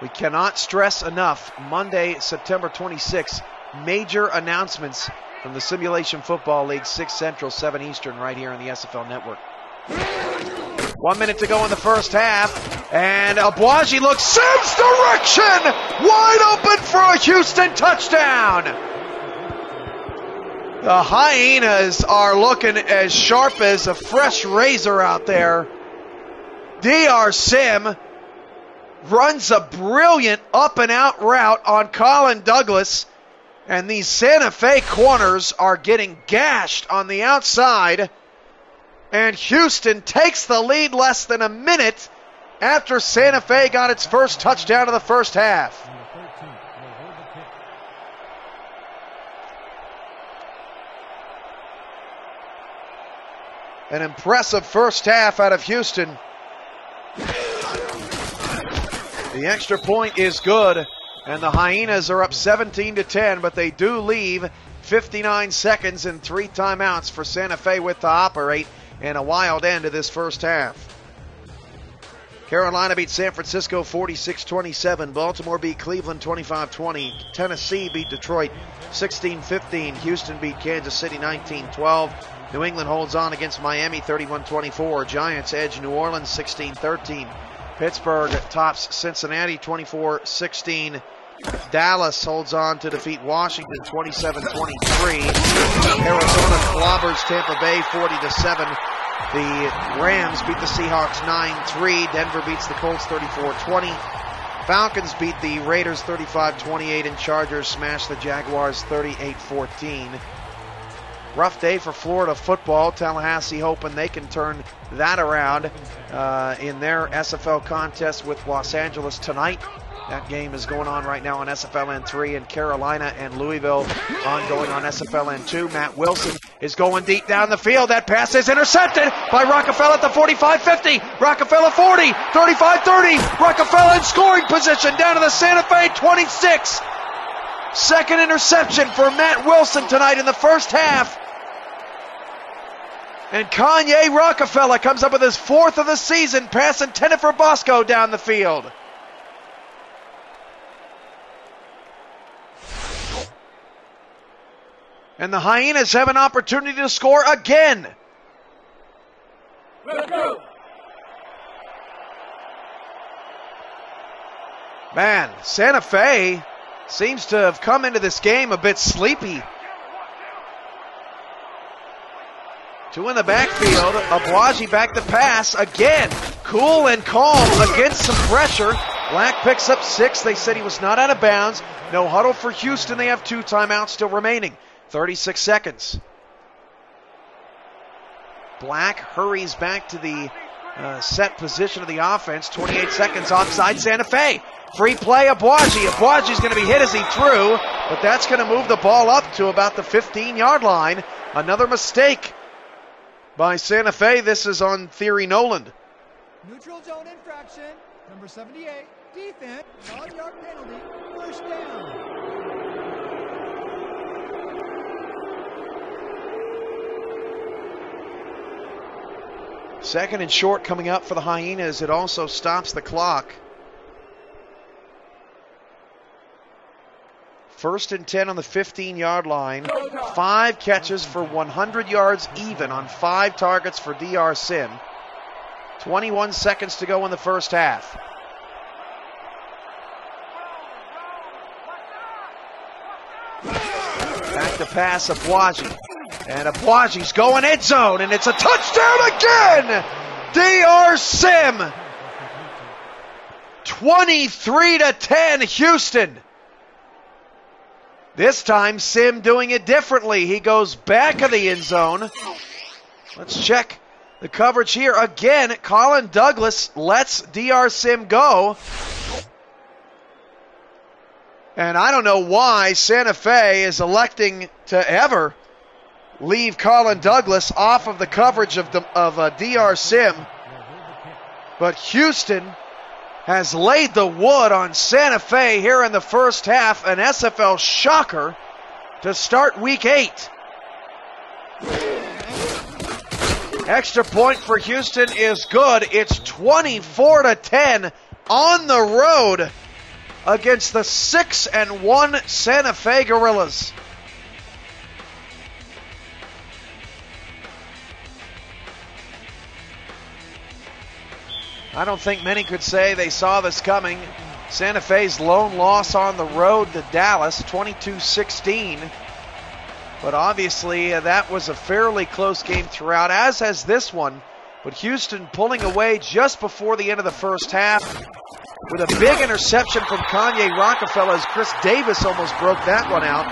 We cannot stress enough, Monday, September 26th, major announcements from the Simulation Football League, 6 Central, 7 Eastern, right here on the SFL Network. 1 minute to go in the first half, and Abuaji looks Sims direction! Wide open for a Houston touchdown! The Hyenas are looking as sharp as a fresh razor out there. DR Sim runs a brilliant up-and-out route on Colin Douglas, and these Santa Fe corners are getting gashed on the outside, and Houston takes the lead less than a minute after Santa Fe got its first touchdown of the first half. An impressive first half out of Houston. The extra point is good, and the Hyenas are up 17-10, but they do leave 59 seconds and 3 timeouts for Santa Fe with to operate in a wild end of this first half. Carolina beat San Francisco 46-27. Baltimore beat Cleveland 25-20. Tennessee beat Detroit 16-15. Houston beat Kansas City 19-12. New England holds on against Miami 31-24. Giants edge New Orleans 16-13. Pittsburgh tops Cincinnati 24-16. Dallas holds on to defeat Washington 27-23. Arizona clobbers Tampa Bay 40-7. The Rams beat the Seahawks 9-3. Denver beats the Colts 34-20. Falcons beat the Raiders 35-28, and Chargers smash the Jaguars 38-14. Rough day for Florida football. Tallahassee hoping they can turn that around in their SFL contest with Los Angeles tonight. That game is going on right now on SFLN3, and Carolina and Louisville ongoing on SFLN2. Matt Wilson is going deep down the field. That pass is intercepted by Rockefeller at the 45-50. Rockefeller 40, 35-30. Rockefeller in scoring position down to the Santa Fe 26. Second interception for Matt Wilson tonight in the first half. And Kanye Rockefeller comes up with his 4th of the season, pass intended for Bosco down the field. And the Hyenas have an opportunity to score again. Let's go. Man, Santa Fe seems to have come into this game a bit sleepy. 2 in the backfield. Abuaji back to pass again. Cool and calm against some pressure. Black picks up 6. They said he was not out of bounds. No huddle for Houston. They have 2 timeouts still remaining. 36 seconds. Black hurries back to the set position of the offense. 28 seconds offside Santa Fe. Free play Abuaji. Abuaji's going to be hit as he threw, but that's going to move the ball up to about the 15-yard line. Another mistake by Santa Fe. This is on Theory Noland. Neutral zone infraction. Number 78. Defense. 5-yard penalty. First down. Second and short coming up for the Hyenas. It also stops the clock. 1st and 10 on the 15-yard line. 5 catches for 100 yards even on 5 targets for DR Sim. 21 seconds to go in the first half. to pass Abuaji. And Abuaji's going end zone, and it's a touchdown again! DR Sim! 23-10 Houston. This time Sim doing it differently. He goes back of the end zone. Let's check the coverage here. Again, Colin Douglas lets DR Sim go. And I don't know why Santa Fe is electing to ever leave Colin Douglas off of the coverage of DR Sim. But Houston has laid the wood on Santa Fe here in the first half. An SFL shocker to start week 8. Extra point for Houston is good. It's 24-10 on the road against the 6-1 Santa Fe Gorillas. I don't think many could say they saw this coming. Santa Fe's lone loss on the road to Dallas, 22-16. But obviously that was a fairly close game throughout, as has this one. But Houston pulling away just before the end of the first half with a big interception from Kanye Rockefeller as Chris Davis almost broke that one out.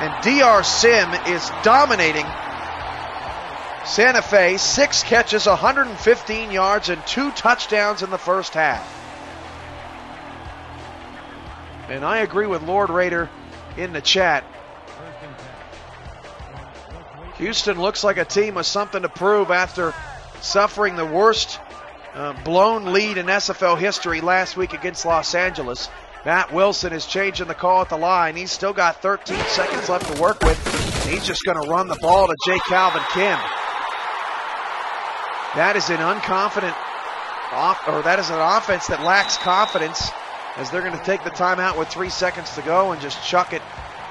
And DR Sim is dominating Santa Fe. 6 catches, 115 yards, and 2 touchdowns in the first half. And I agree with Lord Raider in the chat. Houston looks like a team with something to prove after suffering the worst blown lead in SFL history last week against Los Angeles. Matt Wilson is changing the call at the line. He's still got 13 seconds left to work with. And he's just going to run the ball to J. Calvin Kim. That is an that is an offense that lacks confidence, as they're going to take the timeout with 3 seconds to go and just chuck it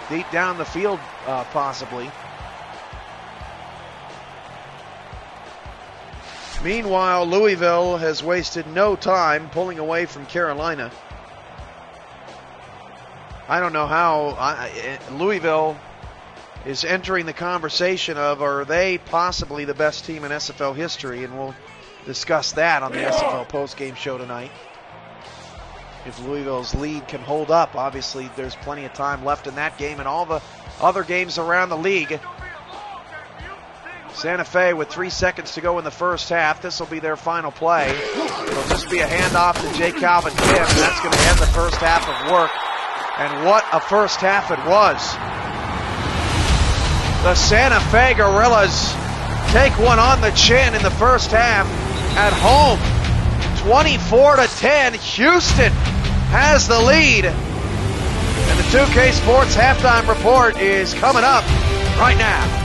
deep down the field, possibly. Meanwhile, Louisville has wasted no time pulling away from Carolina. I don't know how Louisville is entering the conversation of, are they possibly the best team in SFL history? And we'll discuss that on the SFL postgame show tonight. If Louisville's lead can hold up, obviously there's plenty of time left in that game and all the other games around the league. Santa Fe with 3 seconds to go in the first half. This will be their final play. It'll just be a handoff to J. Calvin Kim, and that's going to end the first half of work. And what a first half it was. The Santa Fe Gorillas take one on the chin in the first half at home. 24-10. Houston has the lead. And the 2K Sports halftime report is coming up right now.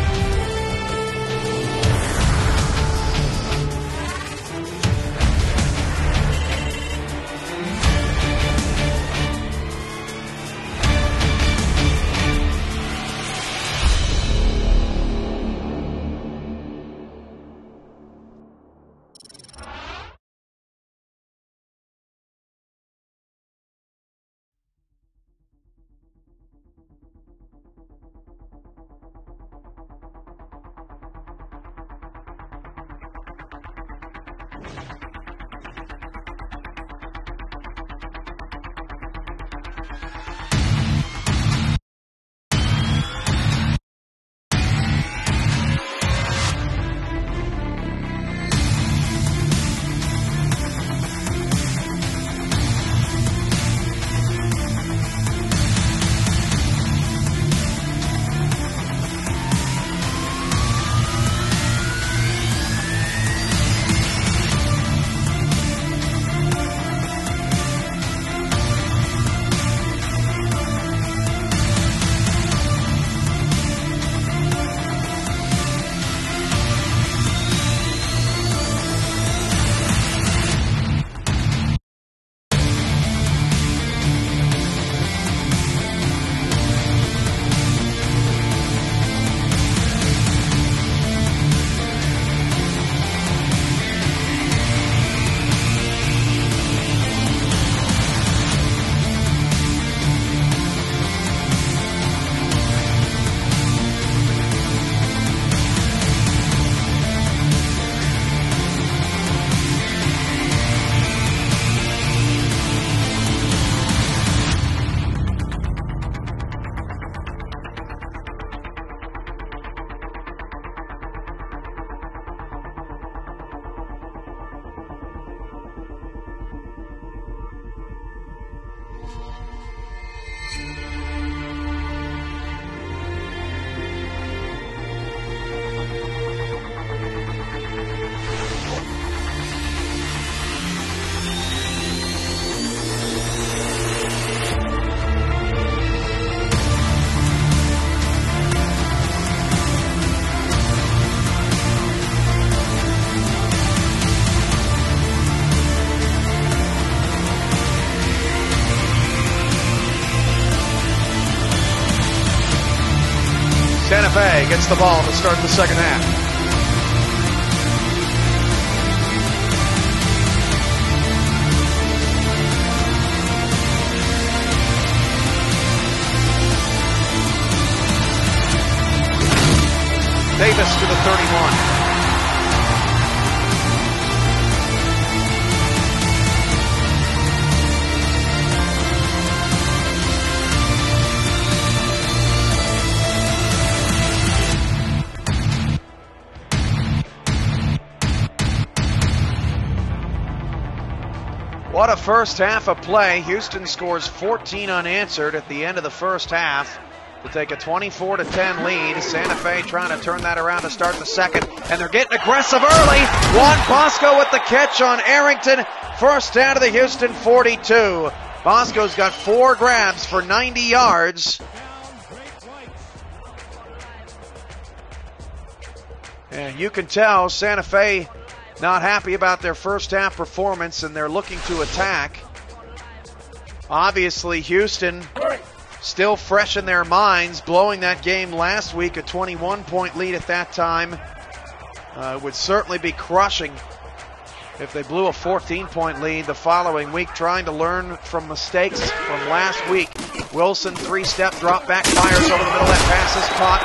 Santa Fe gets the ball to start the second half. Davis to the 31. What a first half of play. Houston scores 14 unanswered at the end of the first half to take a 24-10 lead. Santa Fe trying to turn that around to start the second, and they're getting aggressive early. Juan Bosco with the catch on Arrington. First down to the Houston 42. Bosco's got 4 grabs for 90 yards. And you can tell Santa Fe not happy about their first half performance, and they're looking to attack. Obviously, Houston still fresh in their minds, blowing that game last week, a 21-point lead at that time. Would certainly be crushing if they blew a 14-point lead the following week, trying to learn from mistakes from last week. Wilson, 3-step drop back, fires over the middle. That pass is caught.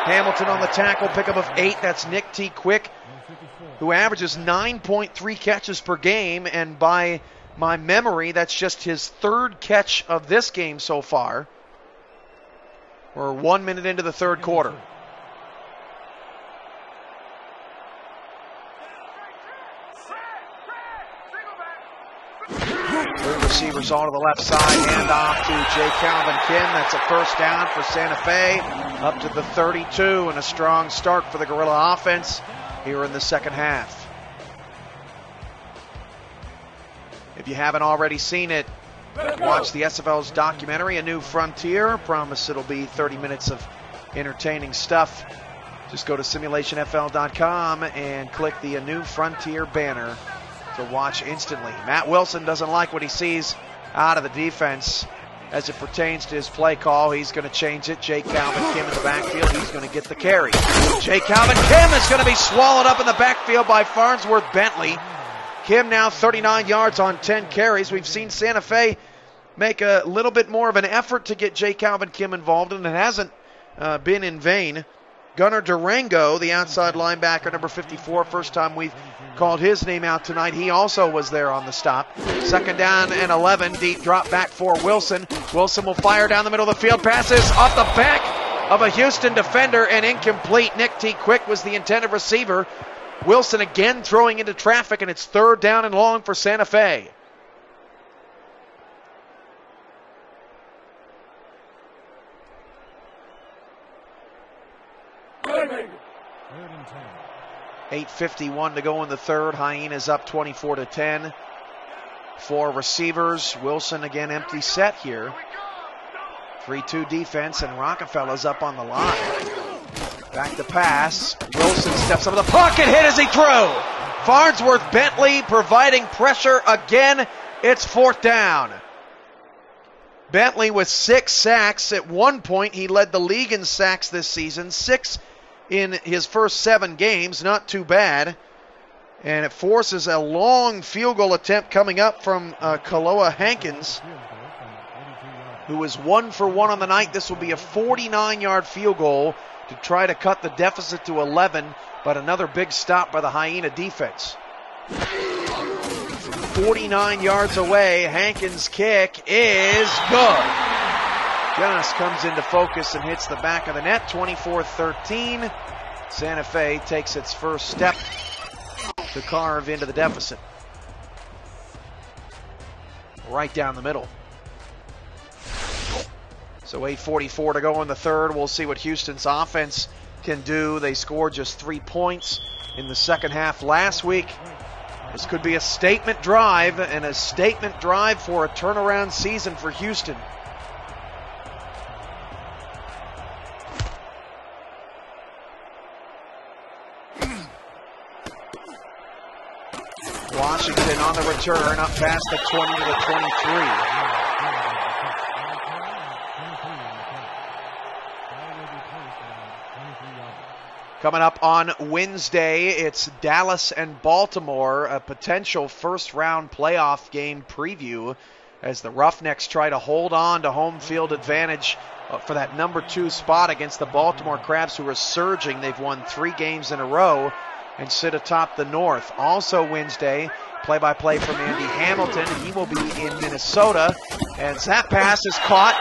Hamilton on the tackle, pickup of 8. That's Nick T. Quick, who averages 9.3 catches per game, and by my memory, that's just his 3rd catch of this game so far. We're 1 minute into the third quarter. Three receivers all to the left side, hand off to J. Calvin Kim. That's a first down for Santa Fe, up to the 32, and a strong start for the Gorilla offense here in the second half. If you haven't already seen it, watch the SFL's documentary, A New Frontier. Promise it'll be 30 minutes of entertaining stuff. Just go to simulationfl.com and click the A New Frontier banner to watch instantly. Matt Wilson doesn't like what he sees out of the defense as it pertains to his play call. He's going to change it. Jay Calvin Kim in the backfield. He's going to get the carry. Jay Calvin Kim is going to be swallowed up in the backfield by Farnsworth Bentley. Kim now 39 yards on 10 carries. We've seen Santa Fe make a little bit more of an effort to get Jay Calvin Kim involved, and it hasn't been in vain. Gunnar Durango, the outside linebacker, number 54, first time we've called his name out tonight. He also was there on the stop. Second down and 11, deep drop back for Wilson. Wilson will fire down the middle of the field. Passes off the back of a Houston defender and incomplete. Nick T. Quick was the intended receiver. Wilson again throwing into traffic, and it's 3rd down and long for Santa Fe. Third and 10. 8:51 to go in the third. Hyenas up 24-10. 4 receivers. Wilson again empty set here. 3-2 defense, and Rockefeller's up on the line. Back to pass. Wilson steps up in the pocket, hit as he threw. Farnsworth Bentley providing pressure again. It's 4th down. Bentley with 6 sacks. At one point, he led the league in sacks this season. 6 in his first 7 games. Not too bad. And it forces a long field goal attempt coming up from Kaloa Hankins, who is 1 for 1 on the night. This will be a 49-yard field goal to try to cut the deficit to 11, but another big stop by the Hyena defense. 49 yards away, Hankins' kick is good. Just comes into focus and hits the back of the net, 24-13. Santa Fe takes its first step to carve into the deficit. Right down the middle. So 8:44 to go in the third. We'll see what Houston's offense can do. They scored just 3 points in the second half last week. This could be a statement drive, and a statement drive for a turnaround season for Houston. Washington on the return, up past the 20 to the 23. Coming up on Wednesday, it's Dallas and Baltimore, a potential first-round playoff game preview as the Roughnecks try to hold on to home field advantage for that number 2 spot against the Baltimore Crabs, who are surging. They've won 3 games in a row and sit atop the North. Also Wednesday, play-by-play from Andy Hamilton. He will be in Minnesota. And that pass is caught.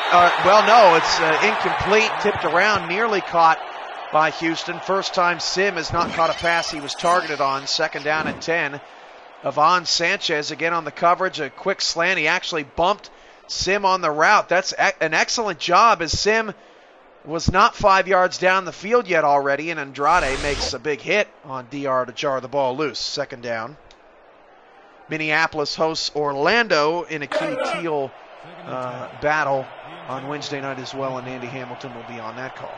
It's incomplete, tipped around, nearly caught by Houston. First time Sim has not caught a pass he was targeted on. 2nd down and 10. Ivan Sanchez again on the coverage. A quick slant. He actually bumped Sim on the route. That's an excellent job, as Sim was not 5 yards down the field yet already, and Andrade makes a big hit on DR to jar the ball loose. 2nd down. Minneapolis hosts Orlando in a key teal battle on Wednesday night as well, and Andy Hamilton will be on that call.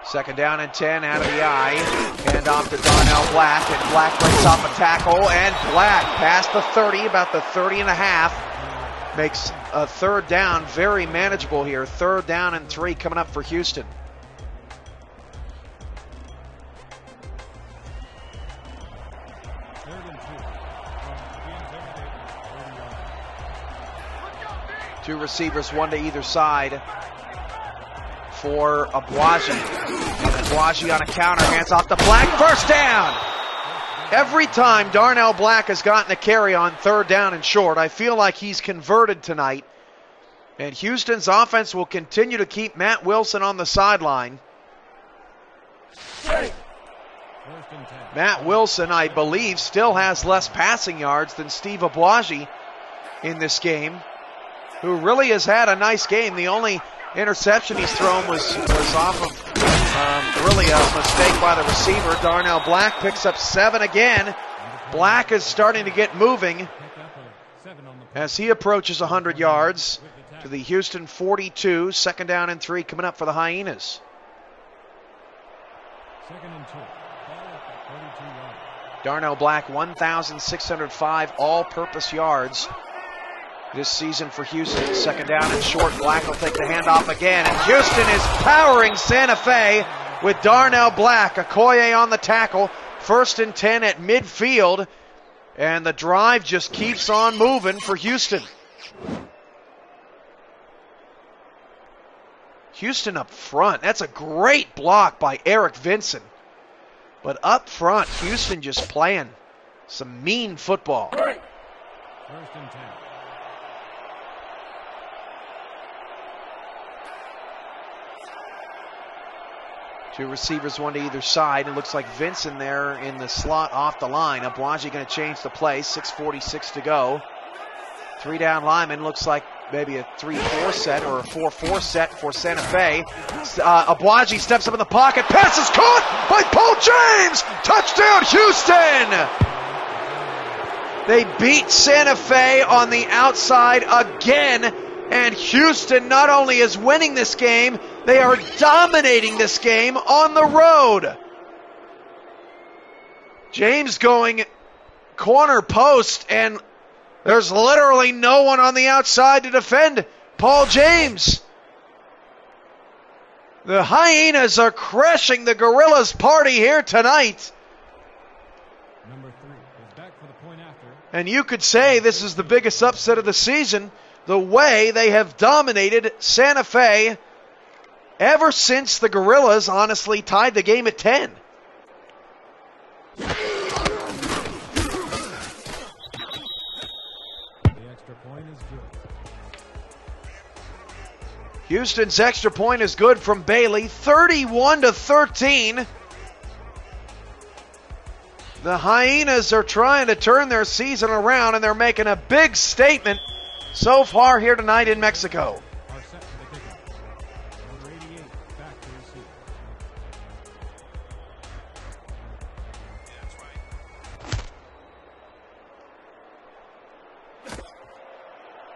Second down and 10 out of the eye. Hand off to Darnell Black, and Black breaks off a tackle, and Black past the 30, about the 30 and a half. Makes a 3rd down very manageable here. 3rd down and 3 coming up for Houston. Two receivers, one to either side for Abuaji. And Abuaji on a counter, hands off to Black, 1st down. Every time Darnell Black has gotten a carry on 3rd down and short, I feel like he's converted tonight. And Houston's offense will continue to keep Matt Wilson on the sideline. Matt Wilson, I believe, still has less passing yards than Steve Abuaji in this game, who really has had a nice game. The only interception he's thrown was off of really a mistake by the receiver. Darnell Black picks up 7 again. Black is starting to get moving as he approaches 100 yards to the Houston 42. 2nd down and 3 coming up for the Hyenas. 2nd and 2. Darnell Black, 1,605 all-purpose yards this season for Houston. 2nd down and short. Black will take the handoff again, and Houston is powering Santa Fe with Darnell Black. Okoye on the tackle. 1st and 10 at midfield, and the drive just keeps on moving for Houston. Houston up front. That's a great block by Eric Vincent. But up front, Houston just playing some mean football. 1st and 10. Two receivers, one to either side. It looks like Vincent there in the slot off the line. Abuaji going to change the play. 6:46 to go. 3 down linemen. Looks like maybe a 3-4 set or a 4-4 set for Santa Fe. Abuaji steps up in the pocket. Pass is caught by Paul James. Touchdown, Houston. They beat Santa Fe on the outside again. And Houston not only is winning this game, they are dominating this game on the road. James going corner post, and there's literally no one on the outside to defend Paul James. The Hyenas are crashing the Gorillas party here tonight. Number 3 is back for the point after. And you could say this is the biggest upset of the season, the way they have dominated Santa Fe ever since the Gorillas honestly tied the game at 10. The extra point is good. Houston's extra point is good from Bailey, 31-13. The Hyenas are trying to turn their season around, and they're making a big statement so far here tonight in Mexico. Are set for the kickoff. Number 88 back to receive.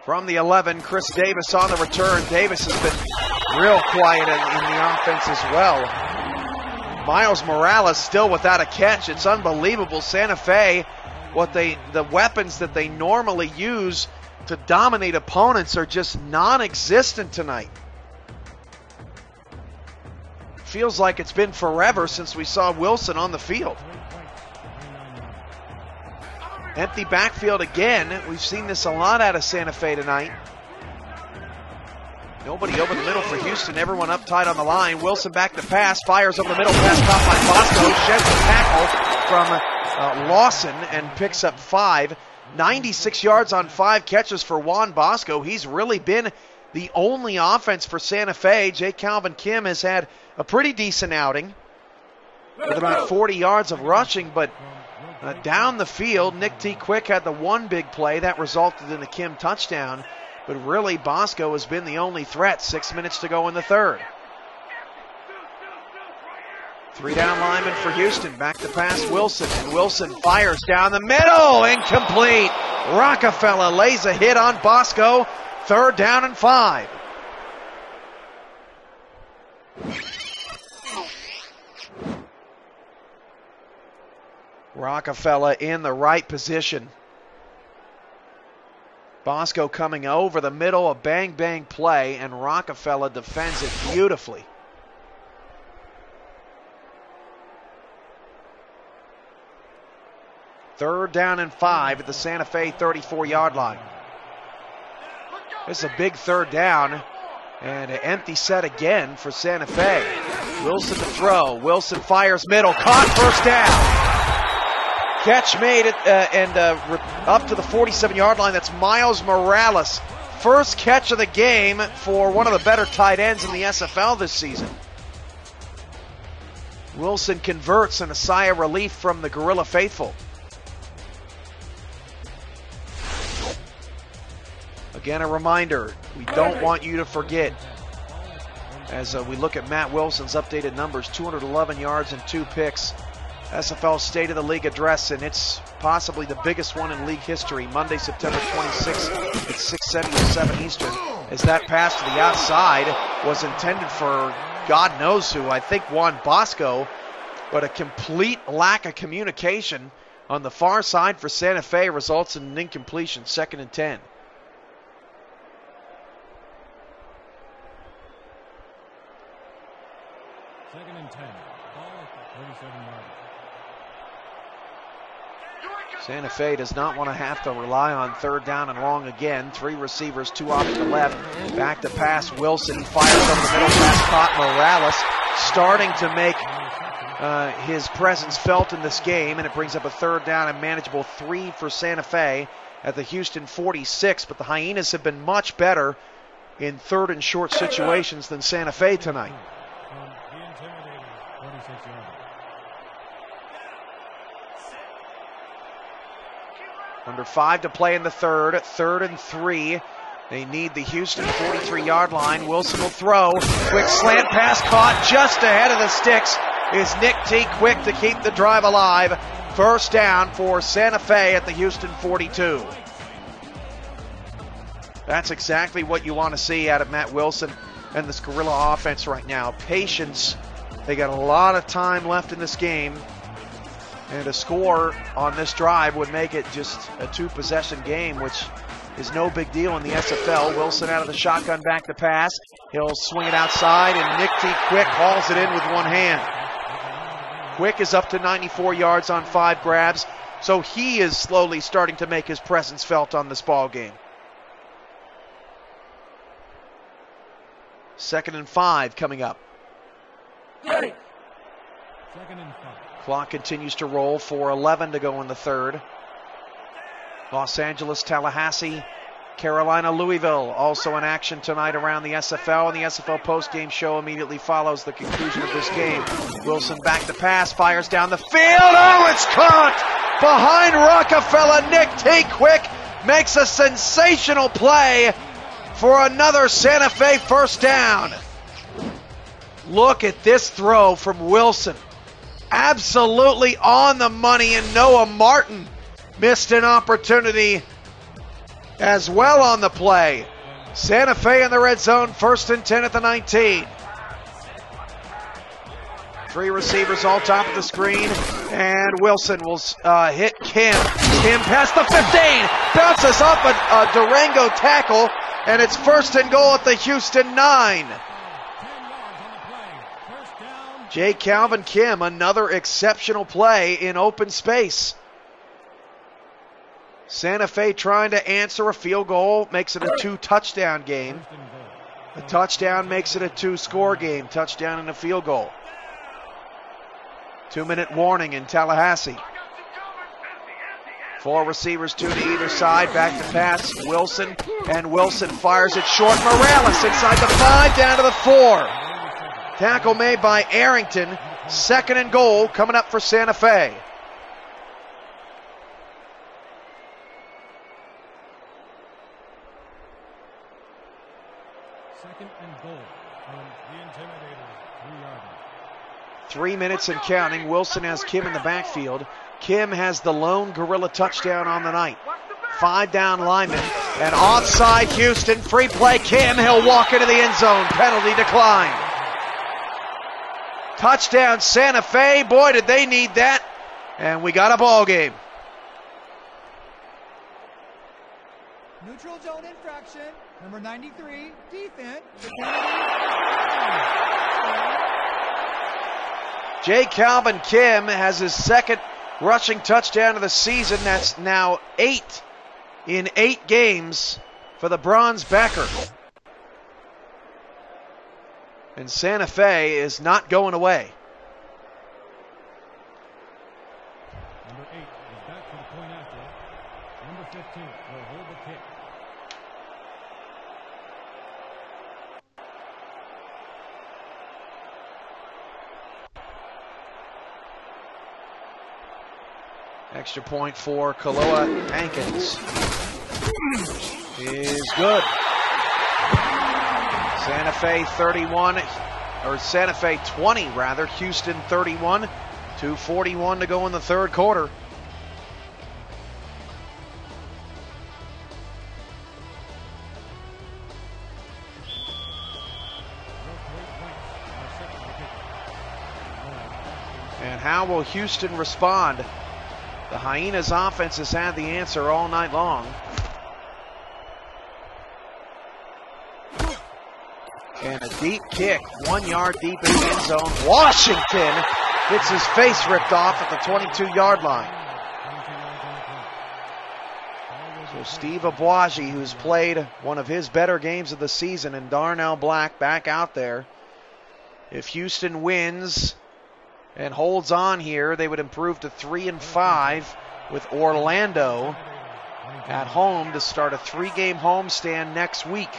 From the 11, Chris Davis on the return. Davis has been real quiet in the offense as well. Miles Morales still without a catch. It's unbelievable. Santa Fe, the weapons that they normally use to dominate opponents are just non-existent tonight. Feels like it's been forever since we saw Wilson on the field. Empty backfield again. We've seen this a lot out of Santa Fe tonight. Nobody over the middle for Houston. Everyone up tight on the line. Wilson back to pass. Fires over the middle. Pass caught by Bosco. Sheds the tackle from Lawson and picks up 5. 96 yards on 5 catches for Juan Bosco. He's really been the only offense for Santa Fe. J. Calvin Kim has had a pretty decent outing with about 40 yards of rushing, but down the field, Nick T. Quick had the one big play that resulted in a Kim touchdown. But really, Bosco has been the only threat. 6 minutes to go in the third. 3 down linemen for Houston. Back to pass Wilson. And Wilson fires down the middle. Incomplete. Rockefeller lays a hit on Bosco. 3rd down and 5. Rockefeller in the right position. Bosco coming over the middle, a bang-bang play, and Rockefeller defends it beautifully. Third down and 5 at the Santa Fe 34-yard line. This is a big 3rd down, and an empty set again for Santa Fe. Wilson to throw. Wilson fires middle. Caught, 1st down. Catch made it up to the 47-yard line. That's Miles Morales. First catch of the game for one of the better tight ends in the SFL this season. Wilson converts and a sigh of relief from the Gorilla faithful. Again, a reminder, we don't want you to forget, as we look at Matt Wilson's updated numbers, 211 yards and 2 picks. SFL State of the League address, and it's possibly the biggest one in league history. Monday, September 26th at 6:77 Eastern. As that pass to the outside was intended for God knows who, I think Juan Bosco, but a complete lack of communication on the far side for Santa Fe results in an incompletion, 2nd and 10. Second and 10. Ball at the 37-yard. Santa Fe does not want to have to rely on 3rd down and long again. 3 receivers, 2 off to the left. Back to pass. Wilson fires over the middle. Pass caught. Morales starting to make his presence felt in this game, and it brings up a 3rd down and manageable 3 for Santa Fe at the Houston 46. But the Hyenas have been much better in 3rd and short situations than Santa Fe tonight. The Intimidators, 46 yards. Under 5 to play in the third. 3rd and 3. They need the Houston 43-yard line. Wilson will throw. Quick slant pass caught just ahead of the sticks is Nick T. Quick to keep the drive alive. 1st down for Santa Fe at the Houston 42. That's exactly what you want to see out of Matt Wilson and this Gorilla offense right now. Patience. They got a lot of time left in this game. And a score on this drive would make it just a 2-possession game, which is no big deal in the SFL. Wilson out of the shotgun, back to pass. He'll swing it outside, and Nick T. Quick hauls it in with one hand. Quick is up to 94 yards on 5 grabs, so he is slowly starting to make his presence felt on this ball game. 2nd and 5 coming up. 2nd and 5. Clock continues to roll. 4:11 to go in the third. Los Angeles, Tallahassee, Carolina, Louisville also in action tonight around the SFL, and the SFL postgame show immediately follows the conclusion of this game. Wilson back to pass, fires down the field. Oh, it's caught behind Rockefeller. Nick T. Quick makes a sensational play for another Santa Fe 1st down. Look at this throw from Wilson. Absolutely on the money, and Noah Martin missed an opportunity as well on the play. Santa Fe in the red zone, 1st and 10 at the 19. Three receivers all top of the screen, and Wilson will hit Kim. Kim past the 15, bounces off a Durango tackle, and it's 1st and goal at the Houston 9. J. Calvin Kim, another exceptional play in open space. Santa Fe trying to answer a field goal, makes it a 2-touchdown game. A touchdown makes it a 2-score game, touchdown and a field goal. 2-minute warning in Tallahassee. 4 receivers, 2 to either side, back to pass, Wilson, and Wilson fires it short. Morales inside the 5, down to the 4. Tackle made by Arrington, 2nd and goal coming up for Santa Fe. Second and goal from the Intimidators, 3-yard line. 3 minutes and counting. Wilson has Kim in the backfield. Kim has the lone gorilla touchdown on the night. 5 down linemen, and offside Houston. Free play Kim. He'll walk into the end zone. Penalty declined. Touchdown Santa Fe. Boy, did they need that. And we got a ball game. Neutral zone infraction. Number 93, defense. J. Calvin Kim has his 2nd rushing touchdown of the season. That's now 8 in 8 games for the bronze backer. And Santa Fe is not going away. Number 8 is back for the point after. Number 15 will hold the kick. Extra point for Kaloa Hankins is good. Santa Fe 31, or Santa Fe 20 rather, Houston 31, 2:41 to go in the 3rd quarter. And how will Houston respond? The Hyenas offense has had the answer all night long. And a deep kick, 1 yard deep in the end zone. Washington gets his face ripped off at the 22-yard line. So Steve Aboagi, who's played one of his better games of the season, and Darnell Black back out there. If Houston wins and holds on here, they would improve to 3-5 with Orlando at home to start a 3-game homestand next week.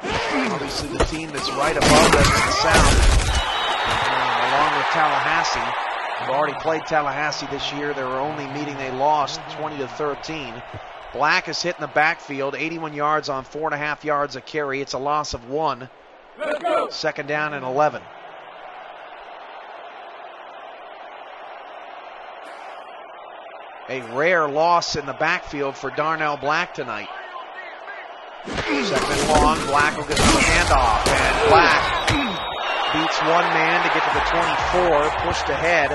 Obviously the team that's right above them in the South, along with Tallahassee. They've already played Tallahassee this year. Their only meeting they lost 20-13. Black is hit in the backfield, 81 yards on 4.5 yards a carry. It's a loss of 1. 2nd down and 11. A rare loss in the backfield for Darnell Black tonight. 2nd and long, Black will get the handoff, and Black beats one man to get to the 24, pushed ahead.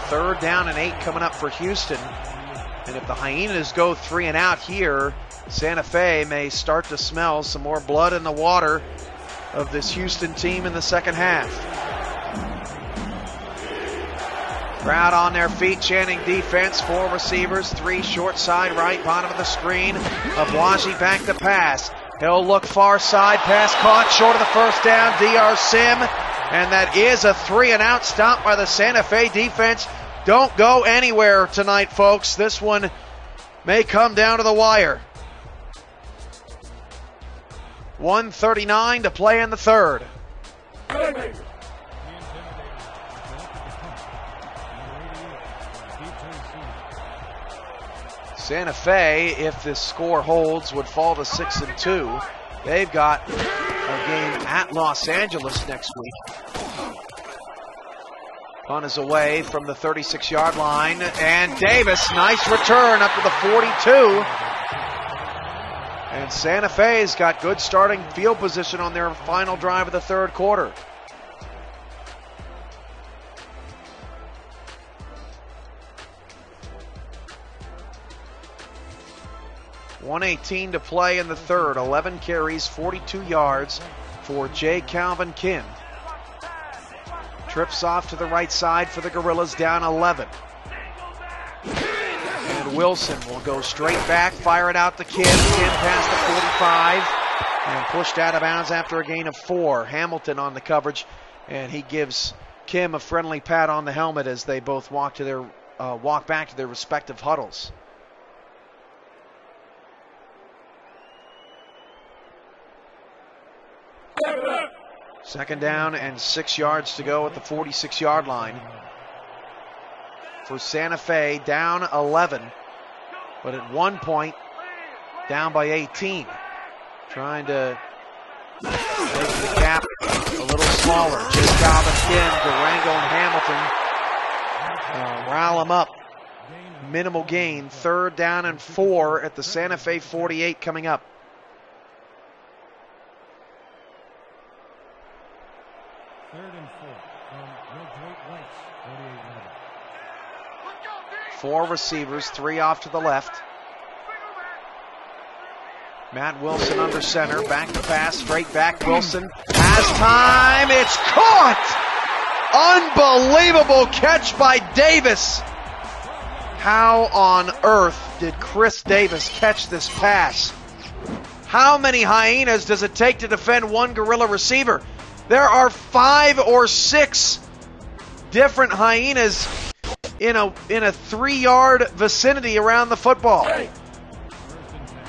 3rd down and 8 coming up for Houston. And if the Hyenas go 3 and out here, Santa Fe may start to smell some more blood in the water of this Houston team in the 2nd half. Crowd on their feet chanting defense. 4 receivers, 3 short side right, bottom of the screen. Aboagi back to pass. He'll look far side, pass caught short of the 1st down. DR Sim, and that is a 3 and out stop by the Santa Fe defense. Don't go anywhere tonight, folks. This one may come down to the wire. 1:39 to play in the 3rd. Santa Fe, if this score holds, would fall to 6-2. They've got a game at Los Angeles next week. Punt is away from the 36-yard line, and Davis, nice return up to the 42. And Santa Fe's got good starting field position on their final drive of the 3rd quarter. 1:18 to play in the third. 11 carries, 42 yards for J. Calvin Kim. Trips off to the right side for the Gorillas, down 11. And Wilson will go straight back, fire it out to Kim. Kim past the 45 and pushed out of bounds after a gain of 4. Hamilton on the coverage, and he gives Kim a friendly pat on the helmet as they both walk back to their respective huddles. Second down and 6 yards to go at the 46-yard line. For Santa Fe, down 11, but at one point, down by 18. Trying to make the gap a little smaller. J. Calvin Kim, Durango, and Hamilton rile them up. Minimal gain, 3rd down and 4 at the Santa Fe 48 coming up. Four receivers, 3 off to the left. Matt Wilson under center, back to pass, straight back. Wilson has time, it's caught! Unbelievable catch by Davis. How on earth did Chris Davis catch this pass? How many hyenas does it take to defend one Gorilla receiver? There are 5 or 6 different hyenas in a 3-yard vicinity around the football.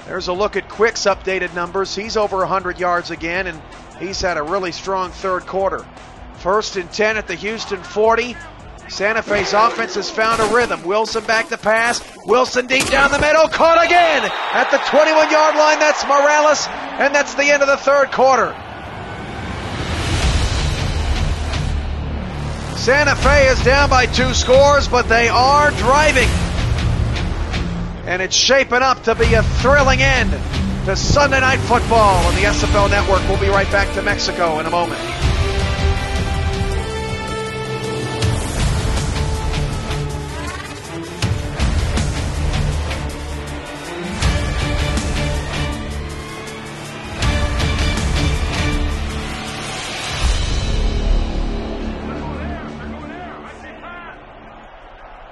There's a look at Quick's updated numbers. He's over 100 yards again, and he's had a really strong third quarter. 1st and 10 at the Houston 40. Santa Fe's offense has found a rhythm. Wilson back to pass. Wilson deep down the middle. Caught again at the 21-yard line. That's Morales, and that's the end of the third quarter. Santa Fe is down by 2 scores, but they are driving. And it's shaping up to be a thrilling end to Sunday Night Football on the SFL Network. We'll be right back to Mexico in a moment.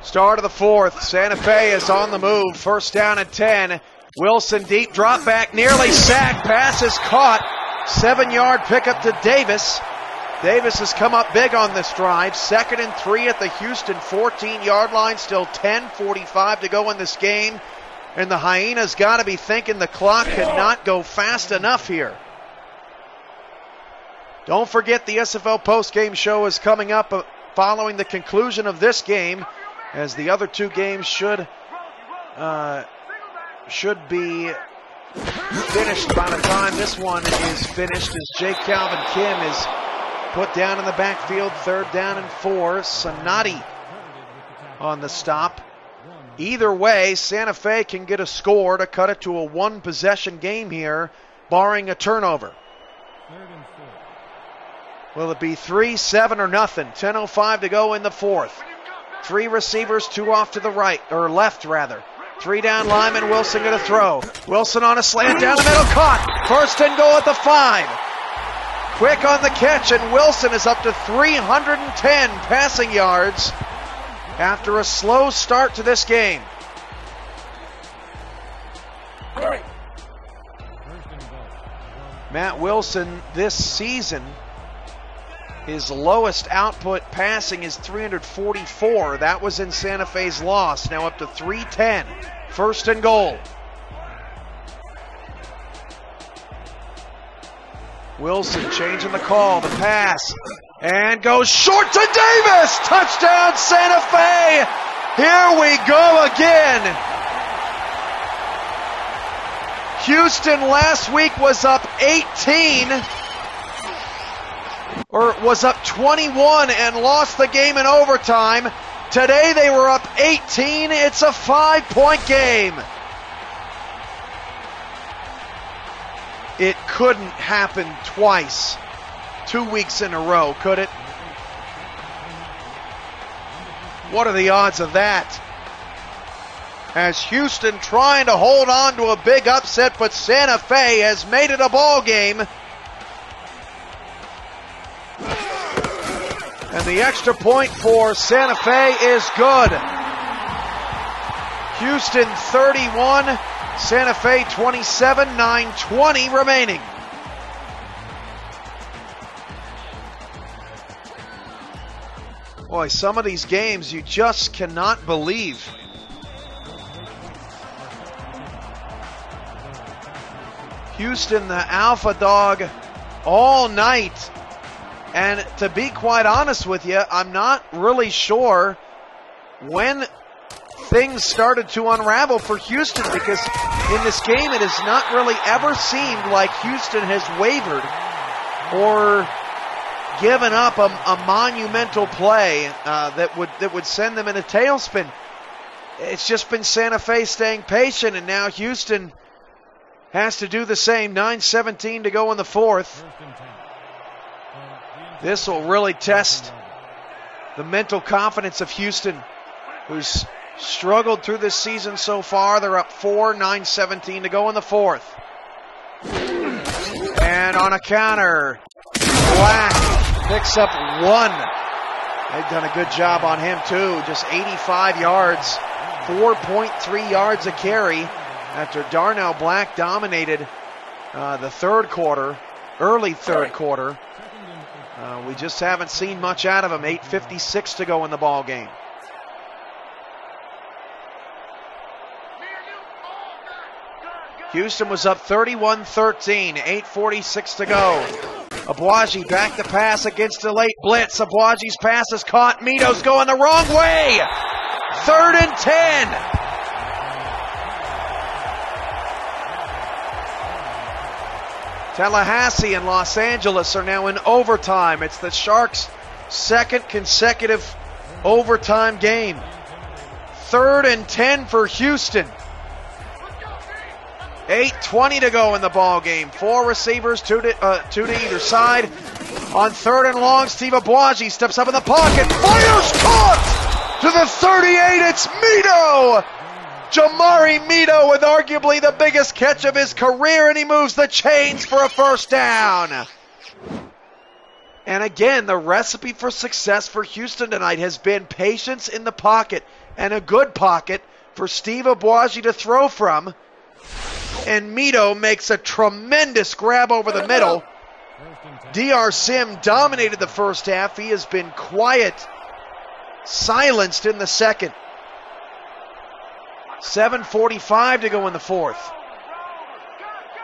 Start of the fourth. Santa Fe is on the move. 1st down and 10. Wilson deep, drop back, nearly sacked. Pass is caught. 7-yard pickup to Davis. Davis has come up big on this drive. 2nd and 3 at the Houston 14-yard line. Still 10:45 to go in this game. And the Hyenas got to be thinking the clock cannot go fast enough here. Don't forget the SFL postgame show is coming up following the conclusion of this game, as the other 2 games should be finished by the time this one is finished, as J. Calvin Kim is put down in the backfield. 3rd down and 4. Sonati on the stop. Either way, Santa Fe can get a score to cut it to a 1-possession game here, barring a turnover. Will it be 3, 7, or nothing? 10:05 to go in the fourth. 3 receivers, 2 off to the right, or left rather. 3 down lineman, Wilson going to throw. Wilson on a slant down the middle, caught. 1st and goal at the 5. Quick on the catch, and Wilson is up to 310 passing yards after a slow start to this game. Matt Wilson this season, his lowest output passing is 344. That was in Santa Fe's loss. Now up to 310. 1st and goal. Wilson changing the call, the pass, and goes short to Davis. Touchdown Santa Fe. Here we go again. Houston last week was up 18. Or was up 21 and lost the game in overtime. Today they were up 18. It's a 5-point game. It couldn't happen twice, 2 weeks in a row, could it? What are the odds of that? as Houston trying to hold on to a big upset, but Santa Fe has made it a ball game. And the extra point for Santa Fe is good. Houston 31, Santa Fe 27, 9:20 remaining. Boy, some of these games you just cannot believe. Houston, the alpha dog all night. And to be quite honest with you, I'm not really sure when things started to unravel for Houston, because in this game it has not really ever seemed like Houston has wavered or given up a monumental play that would send them in a tailspin. It's just been Santa Fe staying patient, and now Houston has to do the same. 9:17 to go in the fourth. This will really test the mental confidence of Houston, who's struggled through this season so far. They're up 4, 9:17 to go in the fourth. And on a counter, Black picks up one. They've done a good job on him too. Just 85 yards, 4.3 yards a carry after Darnell Black dominated the third quarter, early third quarter. We just haven't seen much out of him. 8:56 to go in the ball game. Houston was up 31-13, 8:46 to go. Abuaji back to pass against a late blitz. Abuaji's pass is caught. Mito's going the wrong way. 3rd and 10. Tallahassee and Los Angeles are now in overtime. It's the Sharks' second consecutive overtime game. 3rd and 10 for Houston. 8:20 to go in the ball game. 4 receivers, two to either side. On 3rd and long, Steve Abuaji steps up in the pocket, fires, caught to the 38. It's Mito. Jamari Mito with arguably the biggest catch of his career, and he moves the chains for a first down. And again, the recipe for success for Houston tonight has been patience in the pocket, and a good pocket for Steve Abuaji to throw from. And Mito makes a tremendous grab over the middle. DR Sim dominated the first half. He has been quiet, silenced in the second. 7:45 to go in the fourth.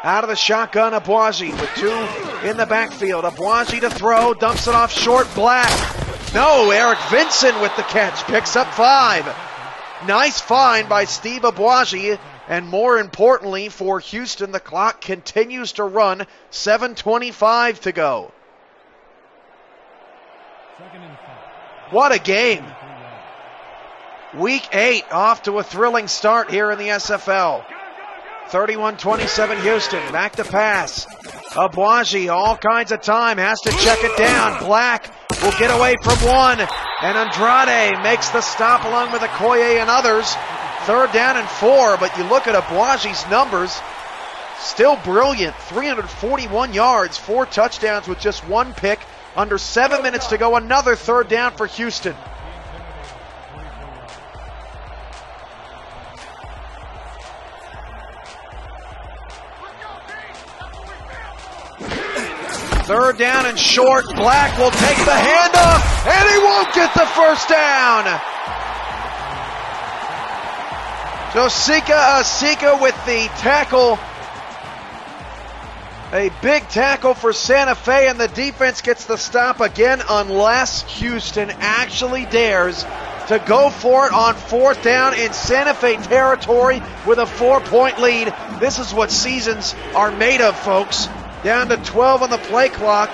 Out of the shotgun, Abuaji with 2 in the backfield. Abuaji to throw, dumps it off short. Black. No, Eric Vincent with the catch. Picks up 5. Nice find by Steve Abuaji. And more importantly for Houston, the clock continues to run. 7:25 to go. What a game. Week 8 off to a thrilling start here in the SFL. 31-27 Houston, back to pass. Abuaji, all kinds of time, has to check it down. Black will get away from one, and Andrade makes the stop along with Okoye and others. 3rd down and 4, but you look at Abuaji's numbers, still brilliant. 341 yards, 4 touchdowns with just 1 pick. Under 7 minutes to go, another 3rd down for Houston. Third down and short. Black will take the handoff, and he won't get the first down. Josika Asika with the tackle. A big tackle for Santa Fe, and the defense gets the stop again unless Houston actually dares to go for it on 4th down in Santa Fe territory with a 4-point lead. This is what seasons are made of, folks. Down to 12 on the play clock.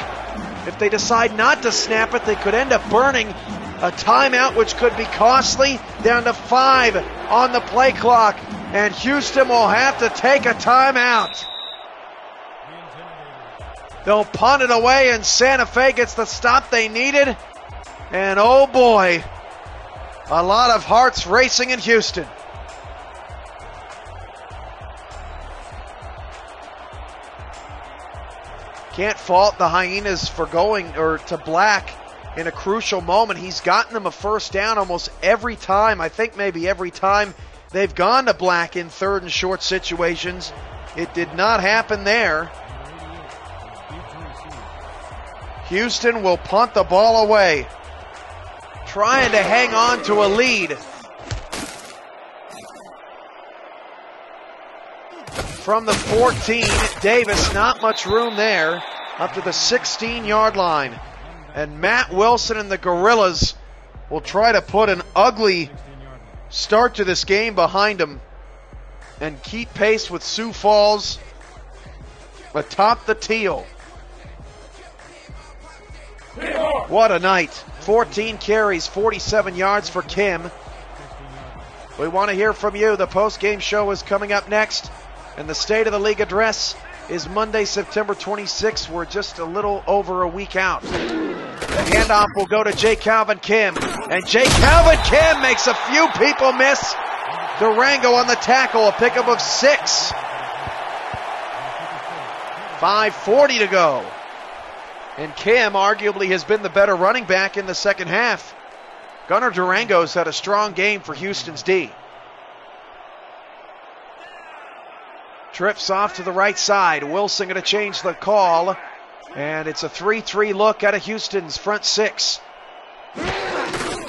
If they decide not to snap it, they could end up burning a timeout, which could be costly. Down to 5 on the play clock, and Houston will have to take a timeout. They'll punt it away, and Santa Fe gets the stop they needed. And oh boy, a lot of hearts racing in Houston. Can't fault the Hyenas for going to black in a crucial moment. He's gotten them a first down almost every time. I think maybe every time they've gone to black in third and short situations. It did not happen there. Houston will punt the ball away, trying to hang on to a lead. From the 14, Davis, not much room there, up to the 16-yard line. And Matt Wilson and the Gorillas will try to put an ugly start to this game behind them and keep pace with Sioux Falls atop the teal. What a night. 14 carries, 47 yards for Kim. We want to hear from you. The post-game show is coming up next. And the State of the League address is Monday, September 26th. We're just a little over a week out. The handoff will go to Jay Calvin Kim. And Jay Calvin Kim makes a few people miss. Durango on the tackle, a pickup of 6. 5:40 to go. And Kim arguably has been the better running back in the second half. Gunnar Durango's had a strong game for Houston's D. Trips off to the right side. Wilson going to change the call. And it's a 3-3 look out of Houston's front 6.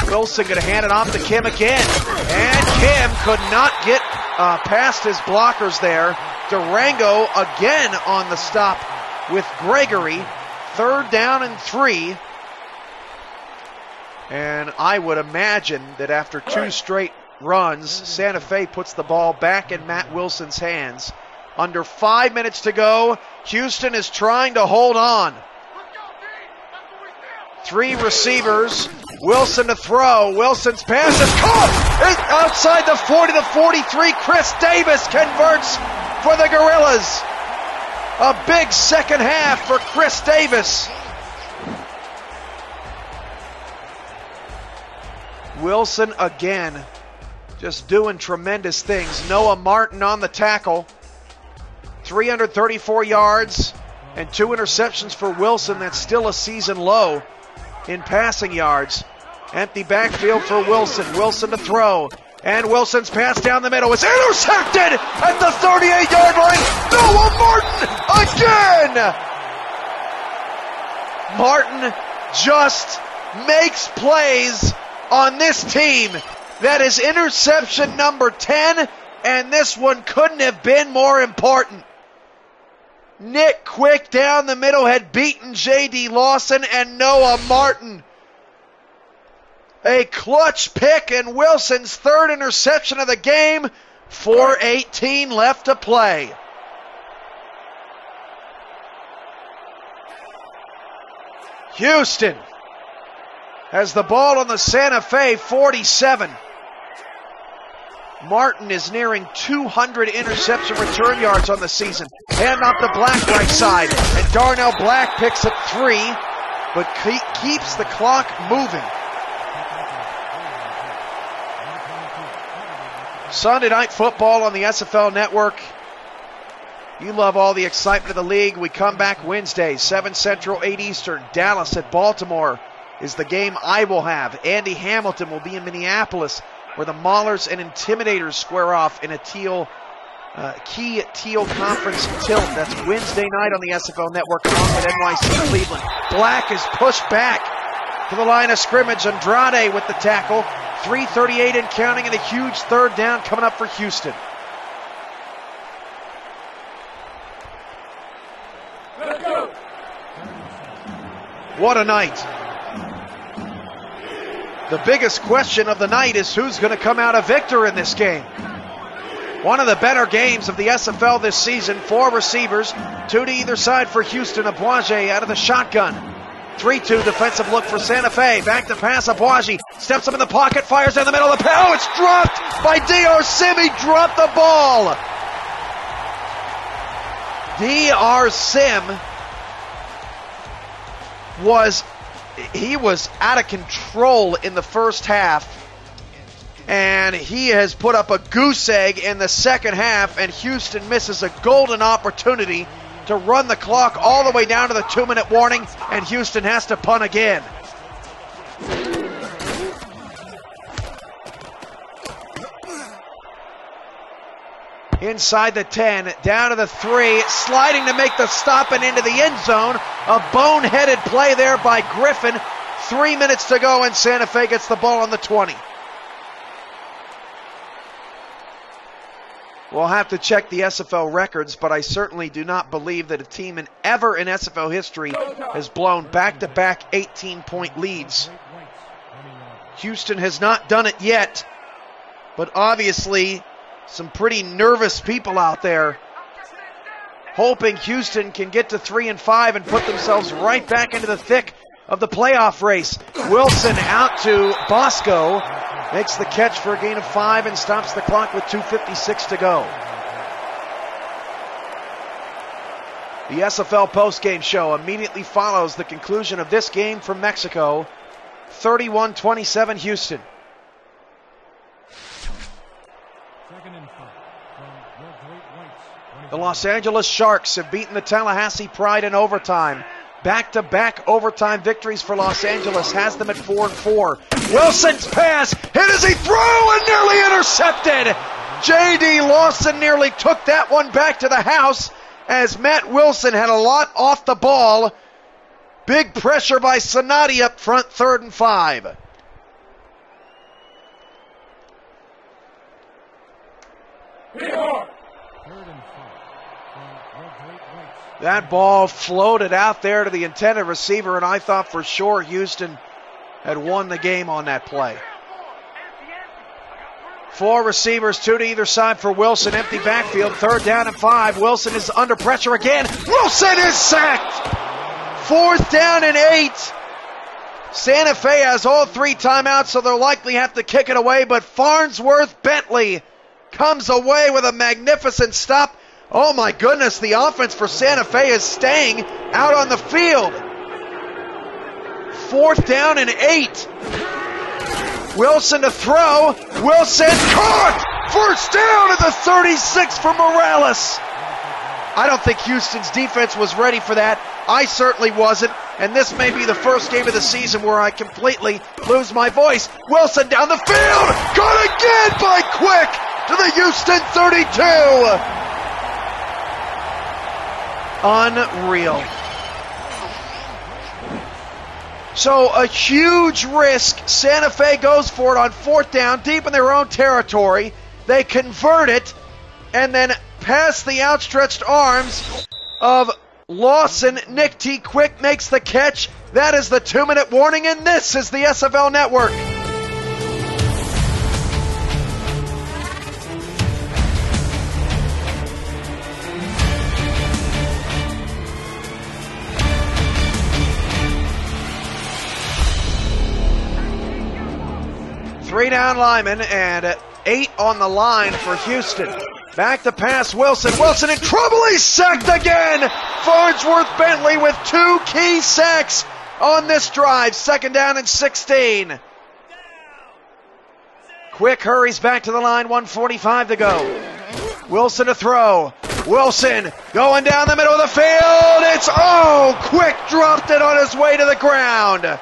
Wilson going to hand it off to Kim again. And Kim could not get past his blockers there. Durango again on the stop with Gregory. 3rd down and 3. And I would imagine that after 2 straight runs, Santa Fe puts the ball back in Matt Wilson's hands. Under 5 minutes to go, Houston is trying to hold on. 3 receivers, Wilson to throw. Wilson's pass is caught outside the 40 to 43. Chris Davis converts for the Gorillas. A big second half for Chris Davis. Wilson again, just doing tremendous things. Noah Martin on the tackle. 334 yards and 2 interceptions for Wilson. That's still a season low in passing yards. Empty backfield for Wilson. Wilson to throw. And Wilson's pass down the middle is intercepted at the 38-yard line. Noah Martin again! Martin just makes plays on this team. That is interception number 10, and this one couldn't have been more important. Nick Quick down the middle had beaten J.D. Lawson and Noah Martin. A clutch pick and Wilson's 3rd interception of the game. 4:18 left to play. Houston has the ball on the Santa Fe 47. Martin is nearing 200 interception return yards on the season. Hand off to Black right side. And Darnell Black picks up 3, but keeps the clock moving. Sunday Night Football on the SFL Network. You love all the excitement of the league. We come back Wednesday, 7 Central, 8 Eastern. Dallas at Baltimore is the game I will have. Andy Hamilton will be in Minneapolis, where the Maulers and Intimidators square off in a key teal conference tilt. That's Wednesday night on the SFL Network along with NYC Cleveland. Black is pushed back to the line of scrimmage. Andrade with the tackle. 3:38 and counting, and a huge 3rd down coming up for Houston. Let's go. What a night. The biggest question of the night is who's going to come out a victor in this game. One of the better games of the SFL this season. 4 receivers, 2 to either side for Houston. Aboagye out of the shotgun. 3-2 defensive look for Santa Fe. Back to pass. Aboagye steps up in the pocket, fires down the middle of the pass. Oh, it's dropped by D.R. Sim. He dropped the ball. D.R. Sim was out of control in the first half, and he has put up a goose egg in the second half, and Houston misses a golden opportunity to run the clock all the way down to the 2-minute warning, and Houston has to punt again. Inside the 10, down to the 3, sliding to make the stop and into the end zone. A boneheaded play there by Griffin. 3 minutes to go, and Santa Fe gets the ball on the 20. We'll have to check the SFL records, but I certainly do not believe that a team ever in SFL history has blown back-to-back 18-point leads. Houston has not done it yet, but obviously some pretty nervous people out there hoping Houston can get to 3-5 and put themselves right back into the thick of the playoff race. Wilson out to Bosco, makes the catch for a gain of 5 and stops the clock with 2:56 to go. The SFL postgame show immediately follows the conclusion of this game from Mexico. 31-27 Houston. The Los Angeles Sharks have beaten the Tallahassee Pride in overtime. Back-to-back overtime victories for Los Angeles has them at 4-4. Wilson's pass, hit as he threw and nearly intercepted. J.D. Lawson nearly took that one back to the house as Matt Wilson had a lot off the ball. Big pressure by Sonati up front, 3rd and 5. That ball floated out there to the intended receiver, and I thought for sure Houston had won the game on that play. 4 receivers, 2 to either side for Wilson. Empty backfield, 3rd down and 5. Wilson is under pressure again. Wilson is sacked! 4th down and 8. Santa Fe has all 3 timeouts, so they'll likely have to kick it away, but Farnsworth Bentley comes away with a magnificent stop. Oh my goodness, the offense for Santa Fe is staying out on the field. 4th down and 8. Wilson to throw. Wilson caught! 1st down at the 36 for Morales. I don't think Houston's defense was ready for that. I certainly wasn't. And this may be the first game of the season where I completely lose my voice. Wilson down the field. Caught again by Quick to the Houston 32. Unreal. So a huge risk. Santa Fe goes for it on 4th down, deep in their own territory. They convert it and then pass the outstretched arms of Lawson. Nick T. Quick makes the catch. That is the 2-minute warning, and this is the SFL Network. Three down linemen and 8 on the line for Houston. Back to pass Wilson. Wilson in trouble. He's sacked again. Farnsworth Bentley with 2 key sacks on this drive. 2nd down and 16. Quick hurries back to the line. 1:45 to go. Wilson to throw. Wilson going down the middle of the field. It's Quick dropped it on his way to the ground.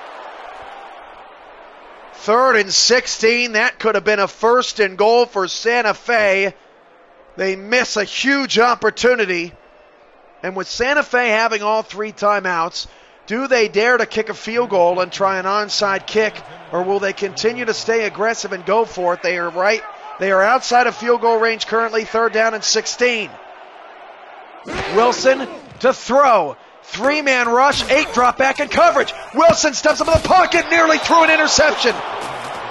3rd and 16. That could have been a 1st and goal for Santa Fe. They miss a huge opportunity. And with Santa Fe having all 3 timeouts, do they dare to kick a field goal and try an onside kick, or will they continue to stay aggressive and go for it? They are outside of field goal range currently. 3rd down and 16. Wilson to throw. 3-man rush, 8 drop back in coverage. Wilson steps up in the pocket, nearly threw an interception.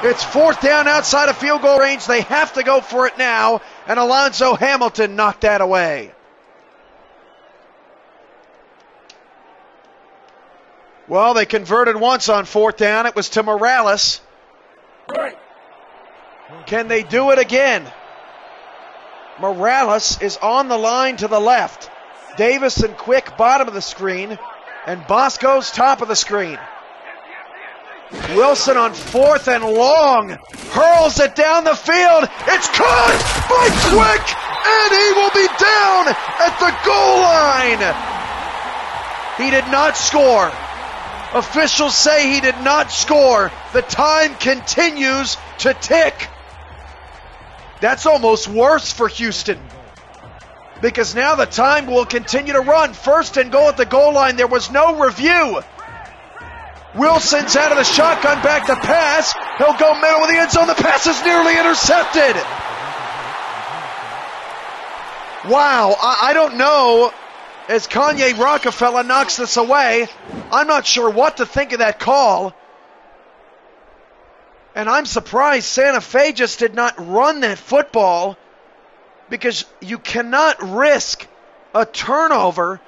It's 4th down outside of field goal range. They have to go for it now, and Alonzo Hamilton knocked that away. Well, they converted once on 4th down. It was to Morales. Can they do it again? Morales is on the line to the left. Davis and Quick bottom of the screen, and Bosco's top of the screen. Wilson on 4th and long hurls it down the field. It's caught by Quick, and he will be down at the goal line. He did not score. Officials say he did not score. The time continues to tick. That's almost worse for Houston, because now the time will continue to run. First and goal at the goal line. There was no review. Wilson's out of the shotgun, back to pass. He'll go middle of the end zone. The pass is nearly intercepted. Wow, I don't know. As Kanye Rockefeller knocks this away, I'm not sure what to think of that call. And I'm surprised Santa Fe just did not run that football, because you cannot risk a turnover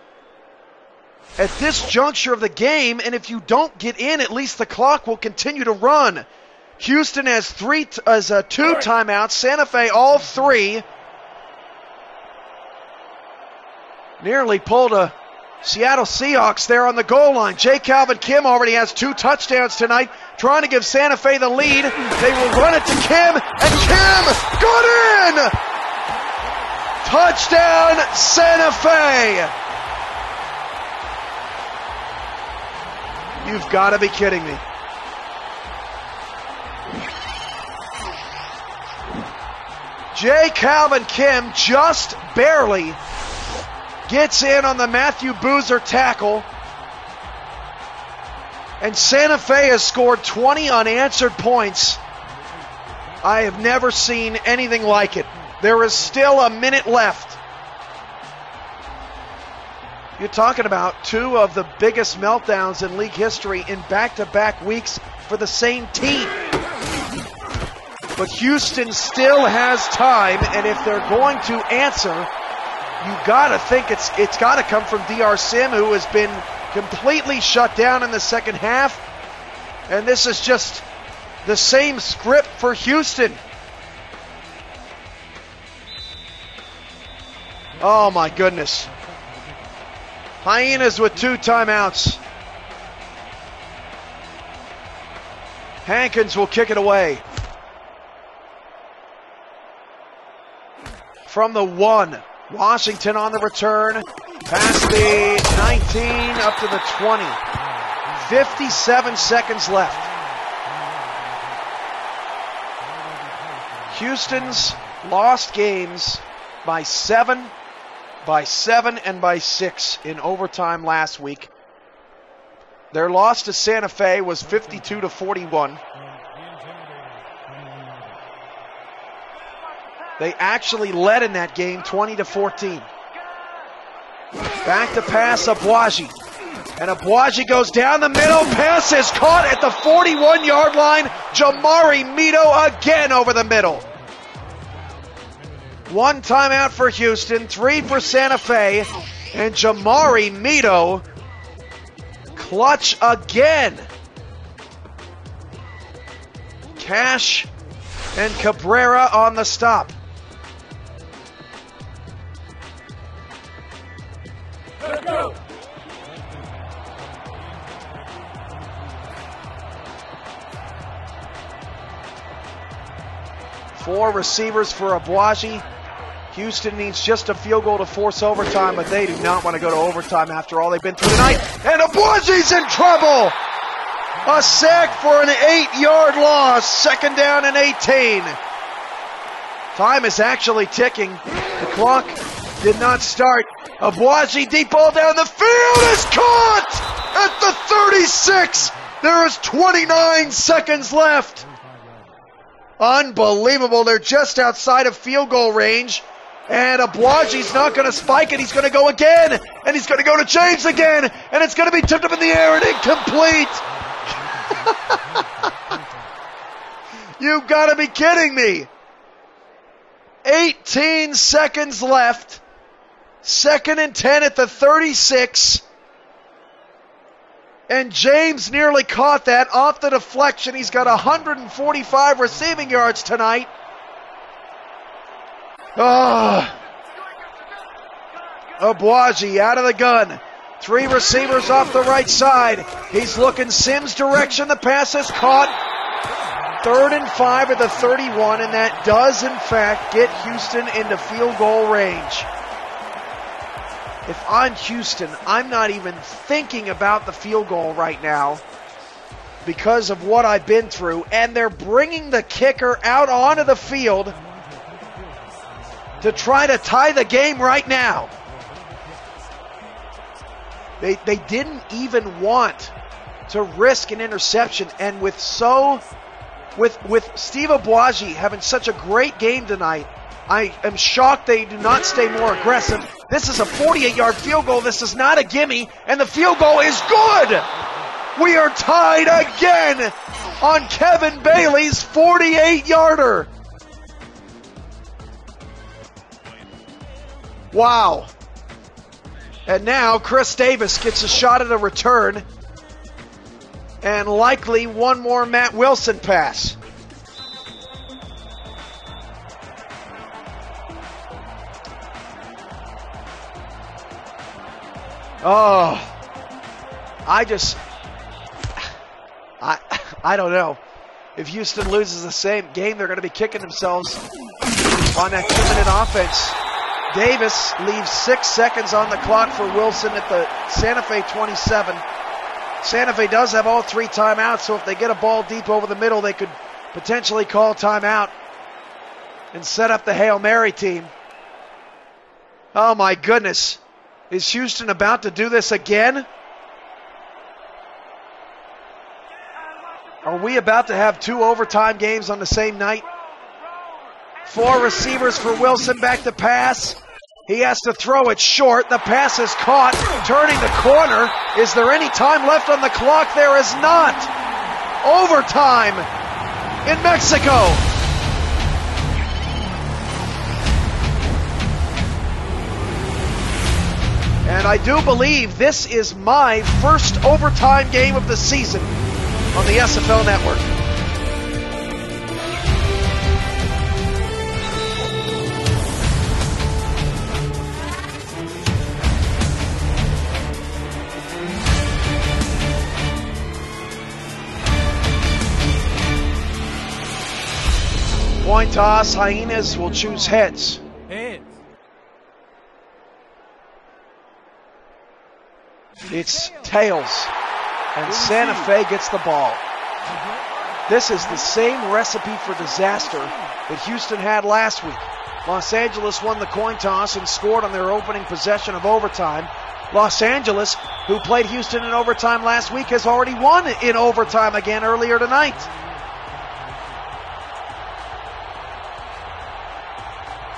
at this juncture of the game, and if you don't get in, at least the clock will continue to run. Houston has two timeouts, Santa Fe all three. Nearly pulled a Seattle Seahawks there on the goal line. J. Calvin Kim already has 2 touchdowns tonight, trying to give Santa Fe the lead. They will run it to Kim, and Kim got in! Touchdown, Santa Fe! You've got to be kidding me. J. Calvin Kim just barely gets in on the Matthew Boozer tackle. And Santa Fe has scored 20 unanswered points. I have never seen anything like it. There is still a minute left. You're talking about 2 of the biggest meltdowns in league history in back-to-back weeks for the same team. But Houston still has time, and if they're going to answer, you gotta think it's gotta come from DR Sim, who has been completely shut down in the second half. And this is just the same script for Houston. Oh my goodness. Hyenas with 2 timeouts. Hankins will kick it away. From the 1. Washington on the return, past the 19, up to the 20. 57 seconds left. Houston's lost games by 7, and by 6 in overtime last week. Their loss to Santa Fe was 52-41. They actually led in that game 20-14. Back to pass, Abuaji. And Abuaji goes down the middle. Pass is caught at the 41-yard line. Jamari Mito again over the middle. 1 timeout for Houston, 3 for Santa Fe. And Jamari Mito clutch again. Cash and Cabrera on the stop. Let's go. Four receivers for Abuaji. Houston needs just a field goal to force overtime, but they do not want to go to overtime after all they've been through tonight. And Abuaji's in trouble! A sack for an 8-yard loss. 2nd down and 18. Time is actually ticking. The clock did not start. Abuaji, deep ball down the field, is caught at the 36. There is 29 seconds left. Unbelievable. They're just outside of field goal range. And Abuaji's not going to spike it. He's going to go again. And he's going to go to James again. And it's going to be tipped up in the air and incomplete. You've got to be kidding me. 18 seconds left. 2nd and 10 at the 36. And James nearly caught that off the deflection. He's got 145 receiving yards tonight. Abuaji out of the gun. 3 receivers off the right side. He's looking Sims' direction. The pass is caught. 3rd and 5 at the 31, and that does, in fact, get Houston into field goal range. if I'm Houston, I'm not even thinking about the field goal right now because of what I've been through. And they're bringing the kicker out onto the field to try to tie the game right now. They didn't even want to risk an interception. And with Steve Abuaji having such a great game tonight, I am shocked they do not stay more aggressive. This is a 48-yard field goal. This is not a gimme, and the field goal is good. We are tied again on Kevin Bailey's 48-yarder. Wow. And now Chris Davis gets a shot at a return, and likely one more Matt Wilson pass. Oh, I don't know. If Houston loses the same game, they're going to be kicking themselves on that 2-minute offense. Davis leaves 6 seconds on the clock for Wilson at the Santa Fe 27. Santa Fe does have all 3 timeouts, so if they get a ball deep over the middle, they could potentially call timeout and set up the Hail Mary team. Oh my goodness. Is Houston about to do this again? Are we about to have 2 overtime games on the same night? 4 receivers for Wilson, back to pass. He has to throw it short. The pass is caught, turning the corner. Is there any time left on the clock? There is not. Overtime in Mexico. And I do believe this is my first overtime game of the season on the SFL Network. Coin toss, Hyenas will choose heads. Heads. It's tails, and Santa Fe gets the ball. This is the same recipe for disaster that Houston had last week. Los Angeles won the coin toss and scored on their opening possession of overtime. Los Angeles, who played Houston in overtime last week, has already won in overtime again earlier tonight.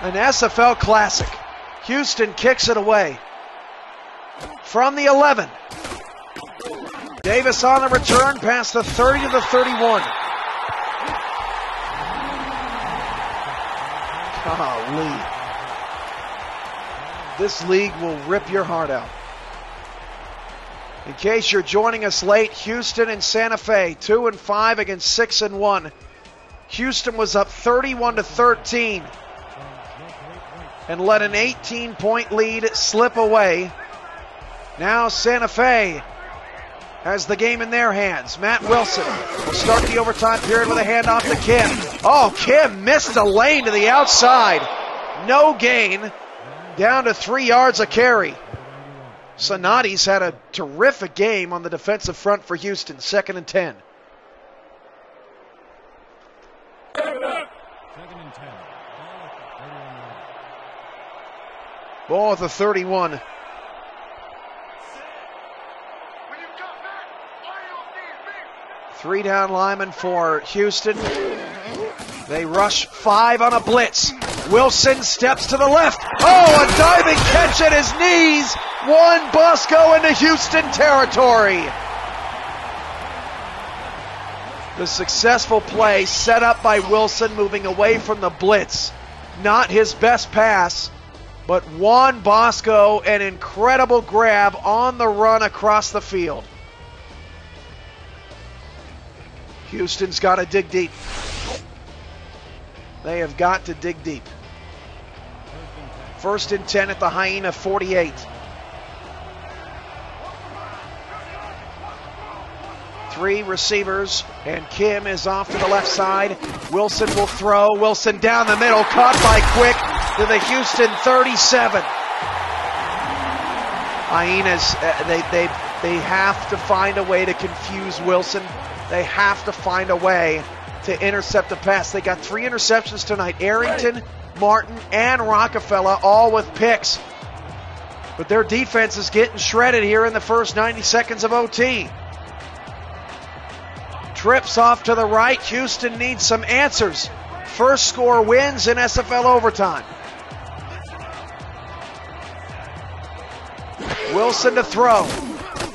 An SFL classic. Houston kicks it away. From the 11. Davis on the return past the 30 to the 31. Golly. This league will rip your heart out. In case you're joining us late, Houston and Santa Fe, 2-5 against 6-1. Houston was up 31-13 and let an 18-point lead slip away. Now Santa Fe has the game in their hands. Matt Wilson will start the overtime period with a handoff to Kim. Oh, Kim missed a lane to the outside. No gain. Down to 3 yards a carry. Sonati's had a terrific game on the defensive front for Houston. 2nd and 10. Ball at the 31. Three down linemen for Houston. They rush 5 on a blitz. Wilson steps to the left. Oh, a diving catch at his knees. Juan Bosco into Houston territory. The successful play set up by Wilson moving away from the blitz. Not his best pass, but Juan Bosco, an incredible grab on the run across the field. Houston's got to dig deep. They have got to dig deep. 1st and 10 at the Hyena 48. 3 receivers, and Kim is off to the left side. Wilson will throw. Wilson down the middle, caught by Quick to the Houston 37. Hyenas, they have to find a way to confuse Wilson. They have to find a way to intercept the pass. They got 3 interceptions tonight. Arrington, Martin, and Rockefeller all with picks. But their defense is getting shredded here in the first 90 seconds of OT. Trips off to the right. Houston needs some answers. First score wins in SFL overtime. Wilson to throw.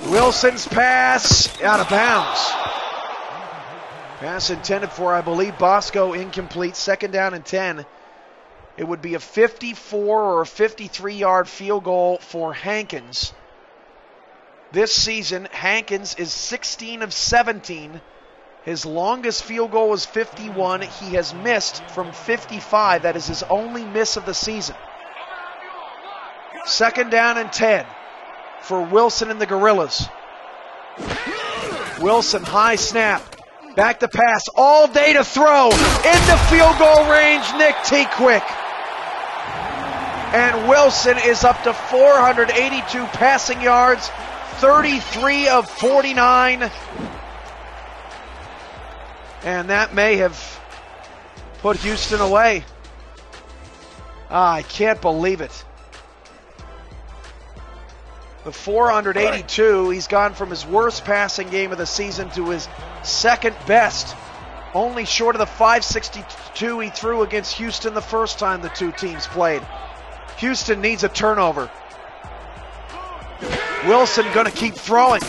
Wilson's pass out of bounds. Pass intended for, I believe, Bosco, incomplete. Second down and 10. It would be a 54 or a 53-yard field goal for Hankins. This season, Hankins is 16 of 17. His longest field goal was 51. He has missed from 55. That is his only miss of the season. Second down and 10 for Wilson and the Gorillas. Wilson, high snap. Back to pass. All day to throw. Into field goal range, Nick T. Quick. And Wilson is up to 482 passing yards. 33 of 49. And that may have put Houston away. I can't believe it. The 482, he's gone from his worst passing game of the season to his second best. Only short of the 562 he threw against Houston the first time the two teams played. Houston needs a turnover. Wilson going to keep throwing.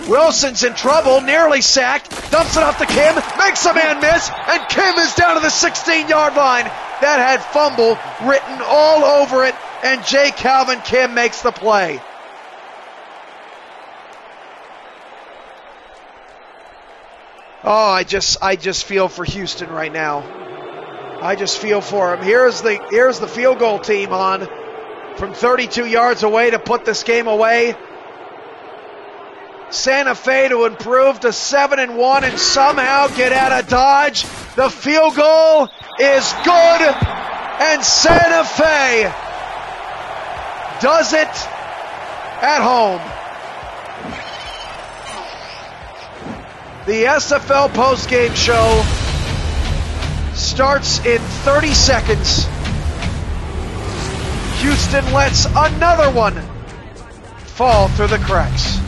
Wilson's in trouble, nearly sacked, dumps it off to Kim, makes a man miss, and Kim is down to the 16-yard line. That had fumble written all over it, and J. Calvin Kim makes the play. Oh, I just feel for Houston right now. I just feel for him. Here's the field goal team on from 32 yards away to put this game away. Santa Fe to improve to 7-1 and somehow get out of Dodge. The field goal is good, and Santa Fe does it at home. The SFL postgame show starts in 30 seconds. Houston lets another one fall through the cracks.